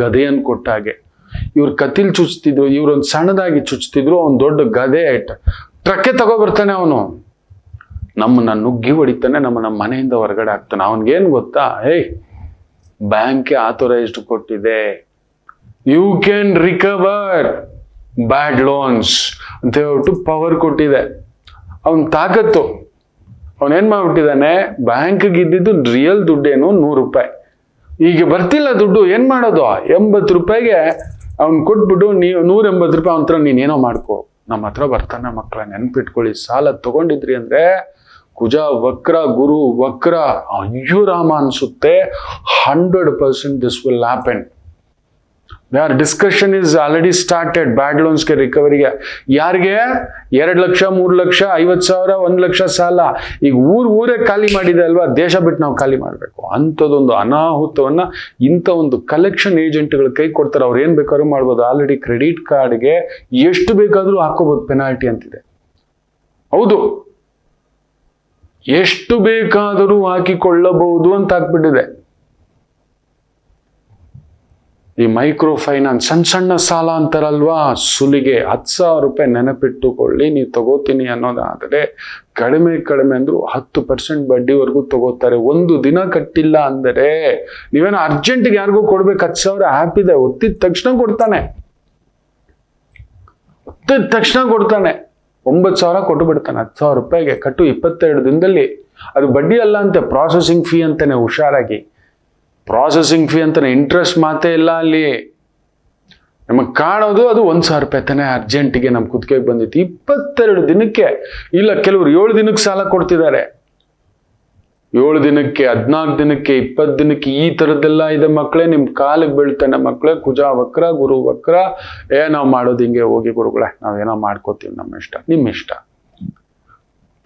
S1: ಗದೆಯನ್ನು ಕೊಟ್ಟಾಗೆ. ಇವ್ರು ಕತಿಲ್ ಚುಚ್ತಿದ್ರು, ಇವ್ರೊಂದು ಸಣ್ಣದಾಗಿ ಚುಚ್ತಿದ್ರು, ಅವ್ನು ದೊಡ್ಡ ಗದೆ ಟ್ರಕ್ಕೆ ತಗೋಬರ್ತಾನೆ. ಅವನು ನಮ್ಮನ್ನ ನುಗ್ಗಿ ಹೊಡಿತಾನೆ, ನಮ್ಮ ಮನೆಯಿಂದ ಹೊರಗಡೆ ಹಾಕ್ತಾನೆ. ಅವನ್ಗೇನು ಗೊತ್ತಾ, ಬ್ಯಾಂಕ್ಗೆ ಆಥೋರೈಸ್ಡ್ ಕೊಟ್ಟಿದೆ, you can recover. Bad loans ಅಂತ ಹೇಳ್ಬಿಟ್ಟು ಪವರ್ ಕೊಟ್ಟಿದೆ. ಅವನ್ ತಾಕತ್ತು, ಅವನೇನ್ ಮಾಡ್ಬಿಟ್ಟಿದ್ದಾನೆ, ಬ್ಯಾಂಕ್ಗೆ ಇದ್ದಿದ್ದು ರಿಯಲ್ ದುಡ್ಡೇನು 100 ರೂಪಾಯಿ, ಈಗ ಬರ್ತಿಲ್ಲ ದುಡ್ಡು, ಏನ್ ಮಾಡೋದು, 80 ರೂಪಾಯಿಗೆ ಅವ್ನ್ ಕೊಟ್ಬಿಟ್ಟು ನೀವು 180 ರೂಪಾಯಿ ಅವನ ಹತ್ರ ನೀನೇನೋ ಮಾಡ್ಕೋ, ನಮ್ಮ ಹತ್ರ ಬರ್ತಾನೆ ಮಕ್ಕಳ, ನೆನ್ಪಿಟ್ಕೊಳ್ಳಿ. ಸಾಲ ತಗೊಂಡಿದ್ರಿ ಅಂದ್ರೆ ಕುಜ ವಕ್ರ, ಗುರು ವಕ್ರ, ಅಯ್ಯೋ ರಾಮ ಅನ್ಸುತ್ತೆ. 100% ದಿಸ್ ವಿಲ್ ಹ್ಯಾಪನ್. ಯಾರ್ ಡಿಸ್ಕಷನ್ ಇಸ್ ಆಲ್ರೆಡಿ ಸ್ಟಾರ್ಟೆಡ್ ಬ್ಯಾಡ್ ಲೋನ್ಸ್ಗೆ ರಿಕವರಿಗೆ. ಯಾರಿಗೆ 2 ಲಕ್ಷ 3 ಲಕ್ಷ 50,000 1 ಲಕ್ಷ ಸಾಲ, ಈಗ ಊರೇ ಖಾಲಿ ಮಾಡಿದೆ ಅಲ್ವಾ, ದೇಶ ಬಿಟ್ಟು ನಾವು ಖಾಲಿ ಮಾಡಬೇಕು. ಅಂಥದ್ದೊಂದು ಅನಾಹುತವನ್ನ ಇಂಥ ಒಂದು ಕಲೆಕ್ಷನ್ ಏಜೆಂಟ್ಗಳು ಕೈ ಕೊಡ್ತಾರೆ. ಅವ್ರು ಏನ್ ಬೇಕಾದ್ರೂ ಮಾಡ್ಬೋದು. ಆಲ್ರೆಡಿ ಕ್ರೆಡಿಟ್ ಕಾರ್ಡ್ಗೆ ಎಷ್ಟು ಬೇಕಾದ್ರೂ ಹಾಕೋಬಹುದು ಪೆನಾಲ್ಟಿ ಅಂತಿದೆ. ಹೌದು, ಎಷ್ಟು ಬೇಕಾದರೂ ಹಾಕಿಕೊಳ್ಳಬಹುದು ಅಂತ ಹಾಕ್ಬಿಟ್ಟಿದೆ. ಈ ಮೈಕ್ರೋ ಫೈನಾನ್ಸ್ ಸಣ್ಣ ಸಾಲ ಅಂತಾರಲ್ವಾ, ಸುಲಿಗೆ 10,000 ರೂಪಾಯಿ ನೆನಪಿಟ್ಟುಕೊಳ್ಳಿ. ನೀವು ತಗೋತೀನಿ ಅನ್ನೋದಾದರೆ ಕಡಿಮೆ ಅಂದ್ರು 10% ಬಡ್ಡಿವರೆಗೂ ತಗೋತಾರೆ. ಒಂದು ದಿನ ಕಟ್ಟಿಲ್ಲ ಅಂದರೆ ನೀವೇನೋ ಅರ್ಜೆಂಟ್ಗೆ ಯಾರಿಗೂ ಕೊಡ್ಬೇಕು 10,000 ಆ್ಯಪ್ ಇದೆ, ಒತ್ತಿದ ತಕ್ಷಣ ಕೊಡ್ತಾನೆ. 9,000 ಕೊಟ್ಟು ಬಿಡ್ತಾನೆ. 10,000 ರೂಪಾಯಿಗೆ ಕಟ್ಟು 22 ದಿನದಲ್ಲಿ. ಅದು ಬಡ್ಡಿ ಅಲ್ಲ ಅಂತೆ, ಪ್ರಾಸೆಸಿಂಗ್ ಫೀ ಅಂತಾನೆ. ಹುಷಾರಾಗಿ, ಪ್ರಾಸೆಸಿಂಗ್ ಫೀ ಅಂತಾನೆ, ಇಂಟ್ರೆಸ್ಟ್ ಮಾತೇ ಇಲ್ಲ ಅಲ್ಲಿ. ನಮಗೆ ಕಾಣೋದು ಅದು 1,000 ರೂಪಾಯಿ ತಾನೆ. ಅರ್ಜೆಂಟಿಗೆ ನಮ್ಮ ಕುತ್ತಿಗೆಗೆ ಬಂದಿತ್ತು 22 ದಿನಕ್ಕೆ. ಇಲ್ಲ, ಕೆಲವರು 7 ದಿನಕ್ಕೆ ಸಾಲ ಕೊಡ್ತಿದ್ದಾರೆ. 7 ದಿನಕ್ಕೆ, 14 ದಿನಕ್ಕೆ, 20 ದಿನಕ್ಕೆ, ಈ ಥರದ್ದೆಲ್ಲ ಇದೆ ಮಕ್ಕಳೇ. ನಿಮ್ ಕಾಲಿಗೆ ಬೀಳ್ತಾನೆ ಮಕ್ಕಳೇ. ಕುಜ ವಕ್ರ, ಗುರು ವಕ್ರ. ನಾವು ಮಾಡೋದು ಹಿಂಗೆ, ಹೋಗಿ ಗುರುಗಳೇ ನಾವೇನೋ ಮಾಡ್ಕೋತೀವಿ, ನಮ್ಮ ಇಷ್ಟ, ನಿಮ್ಮ ಇಷ್ಟ.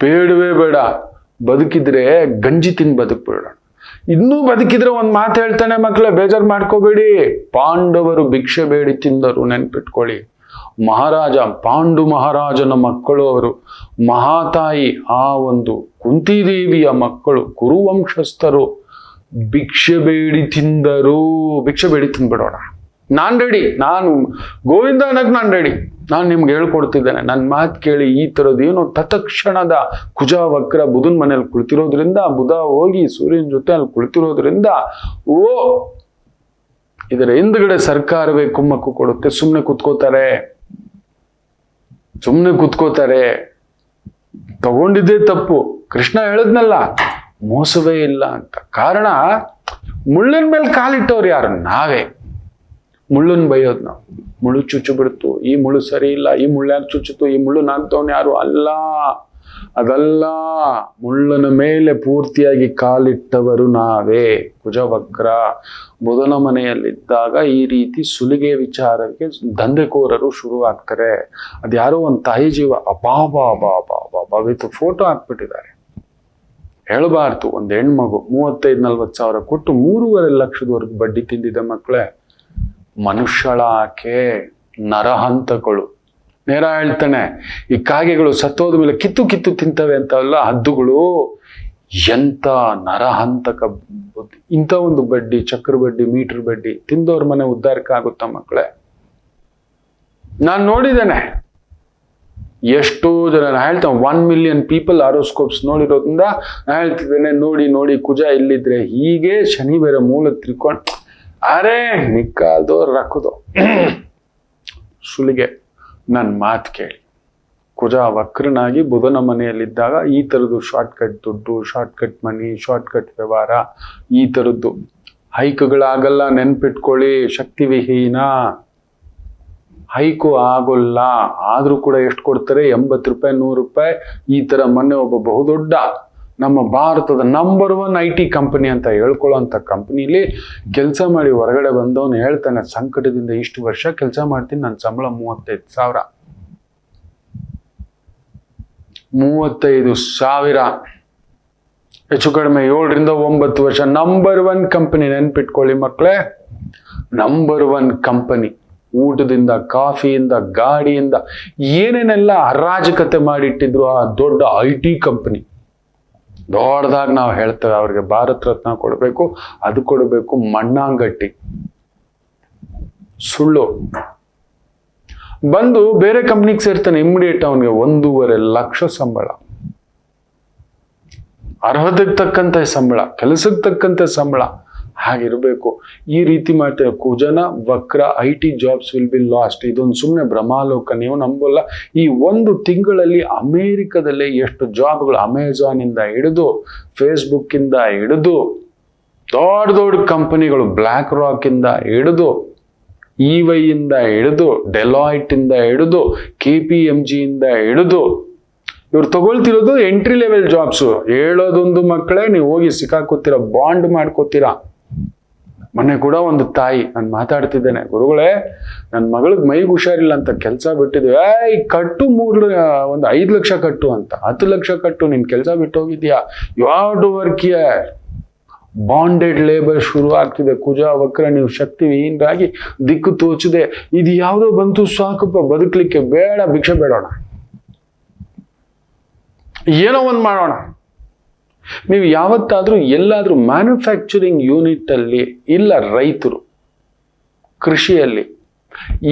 S1: ಬೇಡವೇ ಬೇಡ. ಬದುಕಿದ್ರೆ ಗಂಜಿ ತಿಂದು ಬದುಕ್ಬಿಡೋಣ. ಇನ್ನೂ ಬದುಕಿದ್ರೆ ಒಂದ್ ಮಾತು ಹೇಳ್ತಾನೆ ಮಕ್ಕಳೇ, ಬೇಜಾರು ಮಾಡ್ಕೋಬೇಡಿ. ಪಾಂಡವರು ಭಿಕ್ಷೆ ಬೇಡಿ ತಿಂದರು, ನೆನ್ಪಿಟ್ಕೊಳ್ಳಿ. ಪಾಂಡು ಮಹಾರಾಜನ ಮಕ್ಕಳು ಅವರು. ಮಹಾತಾಯಿ ಆ ಒಂದು ಕುಂತಿದೇವಿಯ ಮಕ್ಕಳು, ಕುರುವಂಶಸ್ಥರು. ಭಿಕ್ಷೆ ಬೇಡಿ ತಿಂದರು. ಭಿಕ್ಷೆ ಬೇಡಿ ತಿಂದ್ಬಿಡೋಣ. ನಾನ್ ರೆಡಿ, ನಾನು ಗೋವಿಂದ ಅನ್ನಕ್ ನಾನು ರೆಡಿ. ನಾನು ನಿಮ್ಗೆ ಹೇಳ್ಕೊಡ್ತಿದ್ದೇನೆ, ನನ್ನ ಮಾತು ಕೇಳಿ. ಈ ಥರದ್ದು ಏನೋ ತತ್ಕ್ಷಣದ ಕುಜ ವಕ್ರ ಬುಧನ್ ಮನೇಲಿ ಕುಳಿತಿರೋದ್ರಿಂದ, ಬುಧ ಹೋಗಿ ಸೂರ್ಯನ ಜೊತೆ ಅಲ್ಲಿ ಕುಳಿತಿರೋದ್ರಿಂದ, ಇದರ ಹಿಂದ್ಗಡೆ ಸರ್ಕಾರವೇ ಕುಮ್ಮಕ್ಕು ಕೊಡುತ್ತೆ. ಸುಮ್ಮನೆ ಕುತ್ಕೋತಾರೆ. ತಗೊಂಡಿದ್ದೇ ತಪ್ಪು. ಕೃಷ್ಣ ಹೇಳದ್ನಲ್ಲ, ಮೋಸವೇ ಇಲ್ಲ ಅಂತ. ಕಾರಣ, ಮುಳ್ಳಿನ ಮೇಲೆ ಕಾಲಿಟ್ಟವ್ರು ಯಾರು? ನಾವೇ. ಮುಳ್ಳನ್ ಬೈಯೋದು ನಾವು. ಮುಳ್ಳು ಚುಚ್ಚು ಬಿಡ್ತು, ಈ ಮುಳ್ಳು ಸರಿ ಇಲ್ಲ, ಈ ಮುಳ್ಳು ಯಾಕೆ ಚುಚ್ಚಿತು, ಈ ಮುಳ್ಳು ನಾಗ್ತವನ್ ಯಾರು? ಅದಲ್ಲ. ಮುಳ್ಳನ ಮೇಲೆ ಪೂರ್ತಿಯಾಗಿ ಕಾಲಿಟ್ಟವರು ನಾವೇ. ಕುಜವಕ್ರ ಬುಧನ ಮನೆಯಲ್ಲಿದ್ದಾಗ ಈ ರೀತಿ ಸುಲಿಗೆ ವಿಚಾರಕ್ಕೆ ದಂಧೆಕೋರರು ಶುರುವಾಗ್ತಾರೆ. ಅದ್ಯಾರೋ ಒಂದು ತಾಯಿ ಜೀವ ಅಬಾಬಾಬಾಬಾಬಾಬಾವಿತ್ತು ಫೋಟೋ ಹಾಕ್ಬಿಟ್ಟಿದ್ದಾರೆ. ಹೇಳಬಾರ್ದು. ಒಂದು ಹೆಣ್ಮಗು 35-40 ಸಾವಿರ ಕೊಟ್ಟು 3.5 ಲಕ್ಷದವರೆಗೂ ಬಡ್ಡಿ ತಿಂದಿದೆ ಮಕ್ಕಳೇ. ಮನುಷ್ಯಳ ಆಕೆ, ನರಹಂತಗಳು. ನೇರ ಹೇಳ್ತಾನೆ, ಈ ಕಾಗೆಗಳು ಸತ್ತೋದ ಮೇಲೆ ಕಿತ್ತು ತಿಂತವೆ ಅಂತವಲ್ಲ, ಹದ್ದುಗಳು. ಎಂತ ನರಹಂತಕ ಬುದ್ಧಿ. ಇಂಥ ಒಂದು ಬಡ್ಡಿ, ಚಕ್ರ ಬಡ್ಡಿ, ಮೀಟರ್ ಬಡ್ಡಿ ತಿಂದವ್ರ ಮನೆ ಉದ್ಧಾರಕ್ಕೆ ಆಗುತ್ತಾ ಮಕ್ಕಳೇ? ನಾನು ನೋಡಿದ್ದೇನೆ ಎಷ್ಟೋ ಜನ. ನಾನು ಹೇಳ್ತೇನೆ 1 ಮಿಲಿಯನ್ ಪೀಪಲ್ ಆರೋಸ್ಕೋಪ್ಸ್ ನೋಡಿರೋದ್ರಿಂದ ನಾನು ಹೇಳ್ತಿದ್ದೇನೆ, ನೋಡಿ ಕುಜ ಇಲ್ಲಿದ್ರೆ ಹೀಗೆ, ಶನಿ ಬೇರೆ ಮೂಲ ತಿರ್ಕೊಂಡು, ಅರೆ ನಿಕ್ಕಾದೋ ರಕ್ಕದೋ ಸುಲಿಗೆ. ನನ್ನ ಮಾತು ಕೇಳಿ. ಕುಜ ವಕ್ರನಾಗಿ ಬುಧನ ಮನೆಯಲ್ಲಿದ್ದಾಗ ಈ ಥರದ್ದು ಶಾರ್ಟ್ಕಟ್ ದುಡ್ಡು, ಶಾರ್ಟ್ಕಟ್ ಮನಿ, ಶಾರ್ಟ್ಕಟ್ ವ್ಯವಹಾರ, ಈ ಥರದ್ದು ಹೈಕ್ಗಳಾಗಲ್ಲ. ನೆನ್ಪಿಟ್ಕೊಳ್ಳಿ. ಶಕ್ತಿವಿಹೀನ ಹೈಕು ಆಗೋಲ್ಲ. ಆದ್ರೂ ಕೂಡ ಎಷ್ಟು ಕೊಡ್ತಾರೆ? 80 ರೂಪಾಯಿ, 100 ರೂಪಾಯಿ. ಈ ತರ ಮೊನ್ನೆ ಒಬ್ಬ ಬಹುದೊಡ್ಡ ನಮ್ಮ ಭಾರತದ ನಂಬರ್ 1 IT ಕಂಪನಿ ಅಂತ ಹೇಳ್ಕೊಳ್ಳೋಂಥ ಕಂಪನಿಲಿ ಕೆಲಸ ಮಾಡಿ ಹೊರಗಡೆ ಬಂದವನು ಹೇಳ್ತಾನೆ, ಸಂಕಟದಿಂದ ಇಷ್ಟು ವರ್ಷ ಕೆಲಸ ಮಾಡ್ತೀನಿ, ನನ್ನ ಸಂಬಳ 35,000. 35,000 ಹೆಚ್ಚು ಕಡಿಮೆ 7ರಿಂದ 9 ವರ್ಷ. Number 1 company. ನೆನ್ಪಿಟ್ಕೊಳ್ಳಿ ಮಕ್ಕಳೇ, ನಂಬರ್ 1 ಕಂಪನಿ. ಊಟದಿಂದ, ಕಾಫಿಯಿಂದ, ಗಾಡಿಯಿಂದ ಏನೇನೆಲ್ಲ ಅರಾಜಕತೆ ಮಾಡಿಟ್ಟಿದ್ರು ಆ ದೊಡ್ಡ IT ಕಂಪನಿ. ದೊಡ್ಡದಾಗಿ ನಾವು ಹೇಳ್ತೇವೆ ಅವ್ರಿಗೆ ಭಾರತ ರತ್ನ ಕೊಡಬೇಕು, ಅದು ಕೊಡಬೇಕು, ಮಣ್ಣಾಂಗಟ್ಟಿ. ಸುಳ್ಳು. ಬಂದು ಬೇರೆ ಕಂಪ್ನಿಗೆ ಸೇರ್ತಾನೆ. ಇಮ್ಮಿಡಿಯೇಟ್ ಅವನಿಗೆ 1.5 ಲಕ್ಷ ಸಂಬಳ. ಅರ್ಹತೆಗೆ ತಕ್ಕಂತೆ ಸಂಬಳ, ಕೆಲಸಕ್ಕೆ ತಕ್ಕಂತೆ ಸಂಬಳ. ಹಾಗಿರಬೇಕು. ಈ ರೀತಿ ಮಾಡ್ತಾರೆ. ಕುಜನ ವಕ್ರ, IT jobs will be last. ಇದೊಂದು ಸುಮ್ಮನೆ ಭ್ರಮಾಲೋಕ, ನೀವು ನಂಬಲ್ಲ. ಈ 1 ತಿಂಗಳಲ್ಲಿ ಅಮೇರಿಕದಲ್ಲೇ ಎಷ್ಟು ಜಾಬ್ಗಳು, ಅಮೆಜಾನ್ ಇಂದ ಹಿಡಿದು ಫೇಸ್ಬುಕ್ ಇಂದ ಹಿಡಿದು ದೊಡ್ಡ ದೊಡ್ಡ ಕಂಪನಿಗಳು, ಬ್ಲ್ಯಾಕ್ ರಾಕ್ ಇಂದ ಹಿಡಿದು EY ಇಂದ ಹಿಡಿದು ಡೆಲಾಯ್ಟ್ ಇಂದ ಹಿಡಿದು KPMG ಇಂದ ಹಿಡಿದು ಇವ್ರು ತಗೊಳ್ತಿರೋದು ಎಂಟ್ರಿ ಲೆವೆಲ್ ಜಾಬ್ಸು. ಹೇಳೋದೊಂದು ಮಕ್ಕಳೇ, ನೀವು ಹೋಗಿ ಸಿಕ್ಕಾಕೋತೀರಾ, ಬಾಂಡ್ ಮಾಡ್ಕೋತೀರಾ. ಮೊನ್ನೆ ಕೂಡ ಒಂದು ತಾಯಿ, ನಾನು ಮಾತಾಡ್ತಿದ್ದೇನೆ, ಗುರುಗಳೇ ನನ್ನ ಮಗಳಿಗೆ ಮೈಗೆ ಹುಷಾರಿಲ್ಲ ಅಂತ ಕೆಲಸ ಬಿಟ್ಟಿದ್ವಿ. ಕಟ್ಟು ಒಂದು 5 ಲಕ್ಷ ಕಟ್ಟು ಅಂತ. 10 ಲಕ್ಷ ಕಟ್ಟು, ನಿನ್ ಕೆಲಸ ಬಿಟ್ಟು ಹೋಗಿದ್ಯಾ, you have to work here. Bonded labour ಶುರು ಆಗ್ತಿದೆ. ಕುಜ ವಕ್ರ, ನೀವು ಶಕ್ತಿಹೀನರಾಗಿ ದಿಕ್ಕು ತೋಚದೆ, ಇದು ಯಾವುದೋ ಬಂತು ಸಾಕಪ್ಪ ಬದುಕಲಿಕ್ಕೆ, ಬೇಡ ಭಿಕ್ಷೆ ಬೇಡೋಣ, ಏನೋ ಒಂದು ಮಾಡೋಣ. ನೀವು ಯಾವತ್ತಾದ್ರೂ ಎಲ್ಲಾದ್ರೂ ಮ್ಯಾನುಫ್ಯಾಕ್ಚರಿಂಗ್ ಯೂನಿಟ್ ಅಲ್ಲಿ, ಇಲ್ಲ ರೈತರು ಕೃಷಿಯಲ್ಲಿ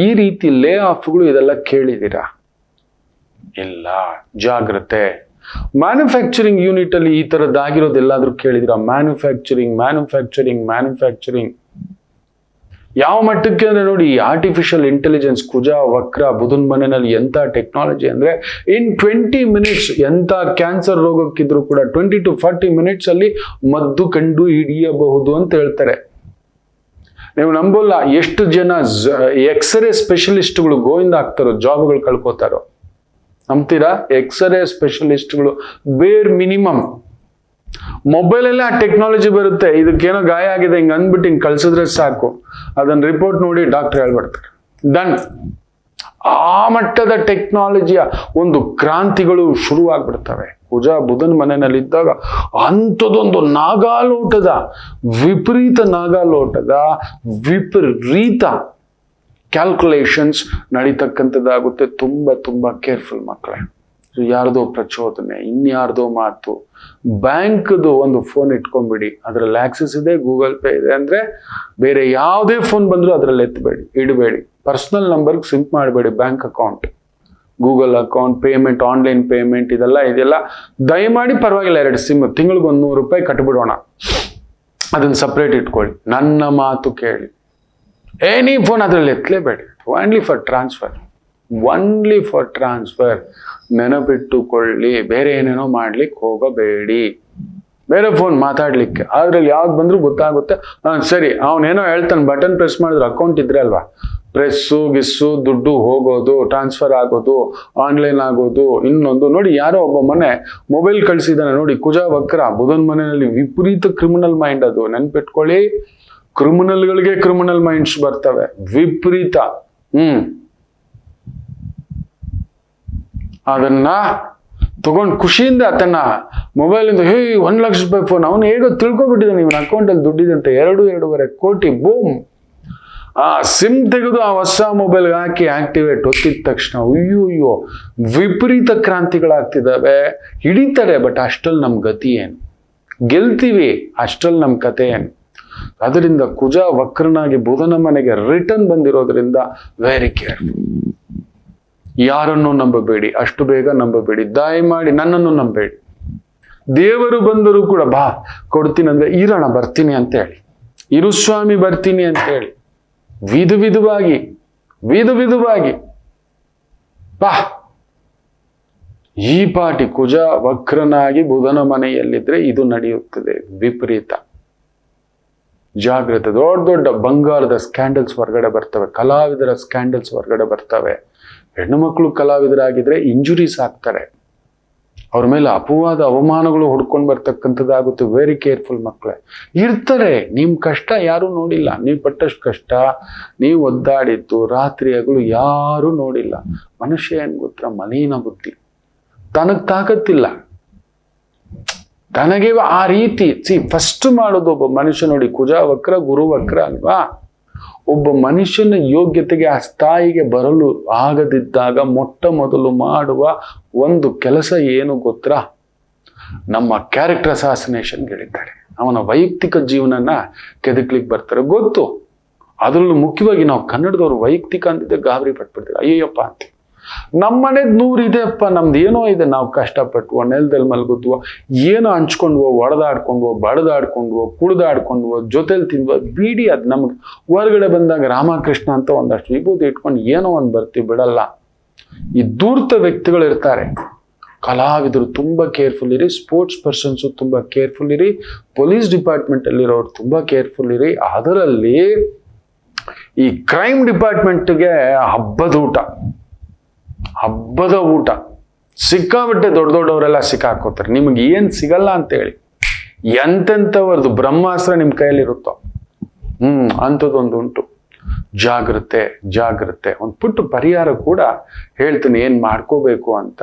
S1: ಈ ರೀತಿ ಲೇ ಆಫ್ಗಳು ಇದೆಲ್ಲ ಕೇಳಿದ್ದೀರಾ? ಇಲ್ಲ. ಜಾಗ್ರತೆ. ಮ್ಯಾನುಫ್ಯಾಕ್ಚರಿಂಗ್ ಯೂನಿಟ್ ಅಲ್ಲಿ ಈ ತರದ್ದಾಗಿರೋದು ಎಲ್ಲಾದ್ರೂ ಕೇಳಿದಿರಾ? ಮ್ಯಾನುಫ್ಯಾಕ್ಚರಿಂಗ್ ಯಾವ ಮಟ್ಟಕ್ಕೆ ಅಂದ್ರೆ ನೋಡಿ, ಆರ್ಟಿಫಿಷಿಯಲ್ ಇಂಟೆಲಿಜೆನ್ಸ್, ಕುಜ ವಕ್ರ ಬುಧನ್ ಮನೆಯಲ್ಲಿ ಎಂತ ಟೆಕ್ನಾಲಜಿ ಅಂದ್ರೆ, ಇನ್ 20 ಮಿನಿಟ್ಸ್ ಎಂತ ಕ್ಯಾನ್ಸರ್ ರೋಗಕ್ಕಿದ್ರು ಕೂಡ 20 to 40 ಮಿನಿಟ್ಸ್ ಅಲ್ಲಿ ಮದ್ದು ಕಂಡು ಹಿಡಿಯಬಹುದು ಅಂತ ಹೇಳ್ತಾರೆ. ನೀವು ನಂಬೋಲ್ಲ, ಎಷ್ಟು ಜನ ಎಕ್ಸ್ರೇ ಸ್ಪೆಷಲಿಸ್ಟ್ಗಳು ಗೋವಿಂದ ಆಗ್ತಾರೋ, ಜಾಬ್ಗಳು ಕಳ್ಕೋತಾರೋ. ನಂಬ್ತೀರಾ? ಎಕ್ಸ್ರೇ ಸ್ಪೆಷಲಿಸ್ಟ್ಗಳು ಬೇರ್ ಮಿನಿಮಮ್ ಮೊಬೈಲಲ್ಲೇ ಆ ಟೆಕ್ನಾಲಜಿ ಬರುತ್ತೆ. ಇದಕ್ಕೇನೋ ಗಾಯ ಆಗಿದೆ, ಹಿಂಗೆ ಅಂದ್ಬಿಟ್ಟು ಹಿಂಗೆ ಕಳ್ಸಿದ್ರೆ ಸಾಕು, ಅದನ್ನ ರಿಪೋರ್ಟ್ ನೋಡಿ ಡಾಕ್ಟರ್ ಹೇಳ್ಬಿಡ್ತಾರೆ, ಡನ್. ಆ ಮಟ್ಟದ ಟೆಕ್ನಾಲಜಿಯ ಒಂದು ಕ್ರಾಂತಿಗಳು ಶುರುವಾಗ್ಬಿಡ್ತವೆ. ಕುಜ ಬುಧನ್ ಮನೆಯಲ್ಲಿದ್ದಾಗ ಅಂಥದ್ದೊಂದು ವಿಪರೀತ ಕ್ಯಾಲ್ಕುಲೇಷನ್ಸ್ ನಡೀತಕ್ಕಂಥದ್ದಾಗುತ್ತೆ. ತುಂಬ ಕೇರ್ಫುಲ್ ಮಕ್ಕಳೇ. ಯಾರ್ದೋ ಪ್ರಚೋದನೆ, ಇನ್ಯಾರ್ದೋ ಮಾತು. ಬ್ಯಾಂಕ್ದು ಒಂದು ಫೋನ್ ಇಟ್ಕೊಂಡ್ಬಿಡಿ, ಅದರಲ್ಲಿ ಆಕ್ಸೆಸ್ ಇದೆ, ಗೂಗಲ್ ಪೇ ಇದೆ ಅಂದ್ರೆ ಬೇರೆ ಯಾವುದೇ ಫೋನ್ ಬಂದರೂ ಅದರಲ್ಲಿ ಇಡಬೇಡಿ. ಪರ್ಸನಲ್ ನಂಬರ್ಗೆ ಸಿಂಕ್ ಮಾಡಬೇಡಿ. Bank account, Google account, payment, online payment ಇದೆಲ್ಲ ದಯಮಾಡಿ ಪರವಾಗಿಲ್ಲ 2 ಸಿಮ್, ತಿಂಗಳಿಗೆ 100 ರೂಪಾಯಿ ಕಟ್ಬಿಡೋಣ, ಅದನ್ನ ಸಪ್ರೇಟ್ ಇಟ್ಕೊಳ್ಳಿ. ನನ್ನ ಮಾತು ಕೇಳಿ, ಎನಿ ಫೋನ್ ಅದರಲ್ಲಿ ಎತ್ತಲೇಬೇಡಿ. Only for transfer. ನೆನಪಿಟ್ಟುಕೊಳ್ಳಿ, ಬೇರೆ ಏನೇನೋ ಮಾಡ್ಲಿಕ್ಕೆ ಹೋಗಬೇಡಿ. ಬೇರೆ ಫೋನ್ ಮಾತಾಡ್ಲಿಕ್ಕೆ ಅದ್ರಲ್ಲಿ ಯಾವ್ದು ಬಂದ್ರು ಗೊತ್ತಾಗುತ್ತೆ. ಸರಿ, ಅವನೇನೋ ಹೇಳ್ತಾನೆ, ಬಟನ್ ಪ್ರೆಸ್ ಮಾಡಿದ್ರೆ ಅಕೌಂಟ್ ಇದ್ರೆ ಅಲ್ವಾ, ಗಿಸ್ಸು ದುಡ್ಡು ಹೋಗೋದು, ಟ್ರಾನ್ಸ್ಫರ್ ಆಗೋದು, ಆನ್ಲೈನ್ ಆಗೋದು. ಇನ್ನೊಂದು ನೋಡಿ, ಯಾರೋ ಒಬ್ಬ ಮನೆ ಮೊಬೈಲ್ ಕಳಿಸಿದಾನೆ ನೋಡಿ, ಕುಜ ವಕ್ರ ಬುಧನ್ ಮನೆಯಲ್ಲಿ ವಿಪರೀತ ಕ್ರಿಮಿನಲ್ ಮೈಂಡ್. ಅದು ನೆನ್ಪಿಟ್ಕೊಳ್ಳಿ, ಕ್ರಿಮಿನಲ್ಗಳಿಗೆ ಕ್ರಿಮಿನಲ್ ಮೈಂಡ್ಸ್ ಬರ್ತವೆ, ವಿಪರೀತ. ಅದನ್ನ ತಗೊಂಡು ಖುಷಿಯಿಂದ ತನ್ನ ಮೊಬೈಲಿಂದ 1 ಲಕ್ಷ ರೂಪಾಯಿ ಫೋನ್, ಅವನು ಹೇಗೋ ತಿಳ್ಕೊಬಿಟ್ಟಿದ್ದಾನೆ ಇವನ ಅಕೌಂಟಲ್ಲಿ ದುಡ್ಡಿದೆ ಅಂತ, 2.5 ಕೋಟಿ. ಬೂಮ್. ಆ ಸಿಮ್ ತೆಗೆದು ಆ ಹೊಸ ಮೊಬೈಲ್ಗೆ ಹಾಕಿ ಆಕ್ಟಿವೇಟ್ ಒತ್ತಿದ ತಕ್ಷಣ ಅಯ್ಯೋ ವಿಪರೀತ ಕ್ರಾಂತಿಗಳಾಗ್ತಿದ್ದಾವೆ. ಹಿಡಿತಾರೆ, ಬಟ್ ಅಷ್ಟಲ್ಲಿ ನಮ್ ಗತಿ ಏನು? ಗೆಲ್ತೀವಿ, ಅಷ್ಟರಲ್ಲಿ ನಮ್ ಕತೆ ಏನು? ಅದರಿಂದ ಕುಜ ವಕ್ರನಾಗಿ ಬುಧನ ಮನೆಗೆ ರಿಟರ್ನ್ ಬಂದಿರೋದ್ರಿಂದ ವೆರಿ ಕೇರ್ಫುಲ್. ಯಾರನ್ನು ನಂಬಬೇಡಿ, ಅಷ್ಟು ಬೇಗ ನಂಬಬೇಡಿ. ದಯಮಾಡಿ ನನ್ನನ್ನು ನಂಬೇಡಿ. ದೇವರು ಬಂದರೂ ಕೂಡ ಬಾ ಕೊಡ್ತೀನಿ ಅಂದ್ರೆ ಇರೋಣ ಬರ್ತೀನಿ ಅಂತ ಹೇಳಿ, ಇರು ಸ್ವಾಮಿ ಬರ್ತೀನಿ ಅಂತ ಹೇಳಿ, ವಿಧವಾಗಿ ಬಾ. ಈ ಪಾಟಿ ಕುಜ ವಕ್ರನಾಗಿ ಬುಧನ ಮನೆಯಲ್ಲಿದ್ರೆ ಇದು ನಡೆಯುತ್ತದೆ, ವಿಪರೀತ. ಜಾಗ್ರತೆ. ದೊಡ್ಡ ಬಂಗಾರದ ಸ್ಕ್ಯಾಂಡಲ್ಸ್ ಹೊರಗಡೆ ಬರ್ತವೆ, ಕಲಾವಿದರ ಸ್ಕ್ಯಾಂಡಲ್ಸ್ ಹೊರಗಡೆ ಬರ್ತವೆ. ಹೆಣ್ಣು ಮಕ್ಕಳು ಕಲಾವಿದರಾಗಿದ್ರೆ ಇಂಜುರೀಸ್ ಆಗ್ತಾರೆ, ಅವ್ರ ಮೇಲೆ ಅಪವಾದ ಅವಮಾನಗಳು ಹೊಡ್ಕೊಂಡು ಬರ್ತಕ್ಕಂಥದ್ದಾಗುತ್ತೆ. ವೆರಿ ಕೇರ್ಫುಲ್ ಮಕ್ಕಳೇ. ಇರ್ತಾರೆ, ನಿಮ್ ಕಷ್ಟ ಯಾರು ನೋಡಿಲ್ಲ, ನೀವು ಪಟ್ಟಷ್ಟು ಕಷ್ಟ, ನೀವು ಒದ್ದಾಡಿದ್ದು ರಾತ್ರಿ ಹಗಲು ಯಾರು ನೋಡಿಲ್ಲ. ಮನುಷ್ಯ ಏನ್ ಗೊತ್ತಾ, ಮಲೀನ ಬುದ್ಧಿ, ತನಗ್ ತಾಕತ್ತಿಲ್ಲ, ತನಗೆ ಆ ರೀತಿ. ಫಸ್ಟ್ ಮಾಡೋದು ಒಬ್ಬ ಮನುಷ್ಯ ನೋಡಿ, ಕುಜ ವಕ್ರ ಗುರು ವಕ್ರ ಅಲ್ವಾ, ಒಬ್ಬ ಮನುಷ್ಯನ ಯೋಗ್ಯತೆಗೆ ಆ ಸ್ಥಾಯಿಗೆ ಬರಲು ಆಗದಿದ್ದಾಗ ಮೊಟ್ಟ ಮೊದಲು ಮಾಡುವ ಒಂದು ಕೆಲಸ ಏನು ಗೊತ್ತಾ? ನಮ್ಮ ಕ್ಯಾರೆಕ್ಟರ್ ಅಸಾಸಿನೇಷನ್ ಗೆಳಿತಾರೆ, ಅವನ ವೈಯಕ್ತಿಕ ಜೀವನನ ಕೆದಕ್ಲಿಕ್ಕೆ ಬರ್ತಾರೆ. ಗೊತ್ತು, ಅದರಲ್ಲೂ ಮುಖ್ಯವಾಗಿ ನಾವು ಕನ್ನಡದವರು ವೈಯಕ್ತಿಕ ಅಂತಿದ್ದೆ ಗಾಬರಿ ಪಟ್ಬಿಡ್ತೀವಿ, ಅಯ್ಯಯ್ಯಪ್ಪ ಅಂತ. ನಮ್ಮನೆದ್ 100 ಇದೆಯಪ್ಪ, ನಮ್ದು ಏನೋ ಇದೆ, ನಾವು ಕಷ್ಟಪಟ್ಟು ನೆಲದಲ್ಲಿ ಮಲ್ಗುತ್ವೋ, ಏನೋ ಹಂಚ್ಕೊಂಡ್ವೋ, ಒಡೆದಾಡ್ಕೊಂಡ್ವೋ, ಬಡದಾಡ್ಕೊಂಡ್ವೋ, ಕುಡ್ದಾಡ್ಕೊಂಡ್ವೋ, ಜೊತೆಲಿ ತಿಂದ್ವೋ, ಬೀಡಿ. ಅದು ನಮ್ಗೆ ಹೊರಗಡೆ ಬಂದಾಗ ರಾಮಕೃಷ್ಣ ಅಂತ ಒಂದಷ್ಟು ವಿಭೂತಿ ಇಟ್ಕೊಂಡು ಏನೋ ಒಂದು ಬರ್ತೀವಿ, ಬಿಡಲ್ಲ. ಈ ಧೂರ್ತ ವ್ಯಕ್ತಿಗಳು ಇರ್ತಾರೆ. ಕಲಾವಿದರು ತುಂಬಾ ಕೇರ್ಫುಲ್ ಇರಿ, ಸ್ಪೋರ್ಟ್ಸ್ ಪರ್ಸನ್ಸು ತುಂಬಾ ಕೇರ್ಫುಲ್ ಇರಿ, ಪೊಲೀಸ್ ಡಿಪಾರ್ಟ್ಮೆಂಟ್ ಅಲ್ಲಿರೋರು ತುಂಬಾ ಕೇರ್ಫುಲ್ ಇರಿ. ಅದರಲ್ಲಿ ಈ ಕ್ರೈಮ್ ಡಿಪಾರ್ಟ್ಮೆಂಟ್ಗೆ ಹಬ್ಬದ ಊಟ ಸಿಕ್ಕಾಬಿಟ್ಟೆ ದೊಡ್ಡವರೆಲ್ಲ ಸಿಕ್ಕಾಕೋತಾರೆ. ನಿಮಗೆ ಏನ್ ಸಿಗಲ್ಲ ಅಂತ ಹೇಳಿ ಎಂತೆಂಥವ್ರದ್ದು ಬ್ರಹ್ಮಾಸ್ತ್ರ ನಿಮ್ ಕೈಯಲ್ಲಿರುತ್ತೋ ಅಂಥದ್ದೊಂದು ಉಂಟು. ಜಾಗ್ರತೆ. ಒಂದು ಪುಟ್ಟ ಪರಿಹಾರ ಕೂಡ ಹೇಳ್ತೀನಿ ಏನ್ ಮಾಡ್ಕೋಬೇಕು ಅಂತ.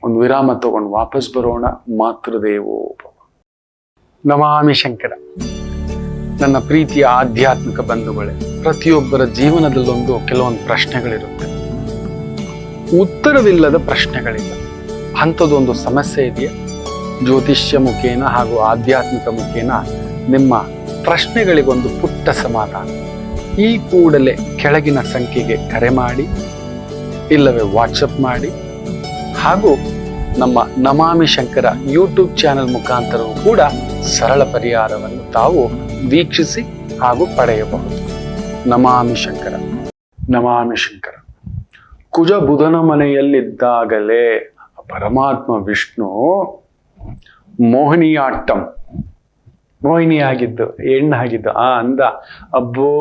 S1: ಒಂದು ವಿರಾಮ ತಗೊಂಡು ವಾಪಸ್ ಬರೋಣ. ಮಾತೃದೇವೋ ಭವ. ನಮಾಮಿ ಶಂಕರ. ನನ್ನ ಪ್ರೀತಿಯ ಆಧ್ಯಾತ್ಮಿಕ ಬಂಧುಗಳೇ, ಪ್ರತಿಯೊಬ್ಬರ ಜೀವನದಲ್ಲೊಂದು ಕೆಲವೊಂದು ಪ್ರಶ್ನೆಗಳಿರುತ್ತೆ, ಉತ್ತರವಿಲ್ಲದ ಪ್ರಶ್ನೆಗಳಿಲ್ಲ. ಅಂಥದ್ದೊಂದು ಸಮಸ್ಯೆ ಇದೆಯಾ? ಜ್ಯೋತಿಷ್ಯ ಮುಖೇನ ಹಾಗೂ ಆಧ್ಯಾತ್ಮಿಕ ಮುಖೇನ ನಿಮ್ಮ ಪ್ರಶ್ನೆಗಳಿಗೊಂದು ಪುಟ್ಟ ಸಮಾಧಾನ. ಈ ಕೂಡಲೇ ಕೆಳಗಿನ ಸಂಖ್ಯೆಗೆ ಕರೆ ಮಾಡಿ, ಇಲ್ಲವೇ ವಾಟ್ಸಪ್ ಮಾಡಿ, ಹಾಗೂ ನಮ್ಮ ನಮಾಮಿ ಶಂಕರ ಯೂಟ್ಯೂಬ್ ಚಾನೆಲ್ ಮುಖಾಂತರವೂ ಕೂಡ ಸರಳ ಪರಿಹಾರವನ್ನು ತಾವು ವೀಕ್ಷಿಸಿ ಹಾಗೂ ಪಡೆಯಬಹುದು. ನಮಾಮಿ ಶಂಕರ. ಕುಜ ಬುಧನ ಮನೆಯಲ್ಲಿದ್ದಾಗಲೇ ಪರಮಾತ್ಮ ವಿಷ್ಣು ಮೋಹಿನಿಯಾಗಿದ್ದು, ಹೆಣ್ಣಾಗಿದ್ದು. ಅಂದ ಅಬ್ಬೋ,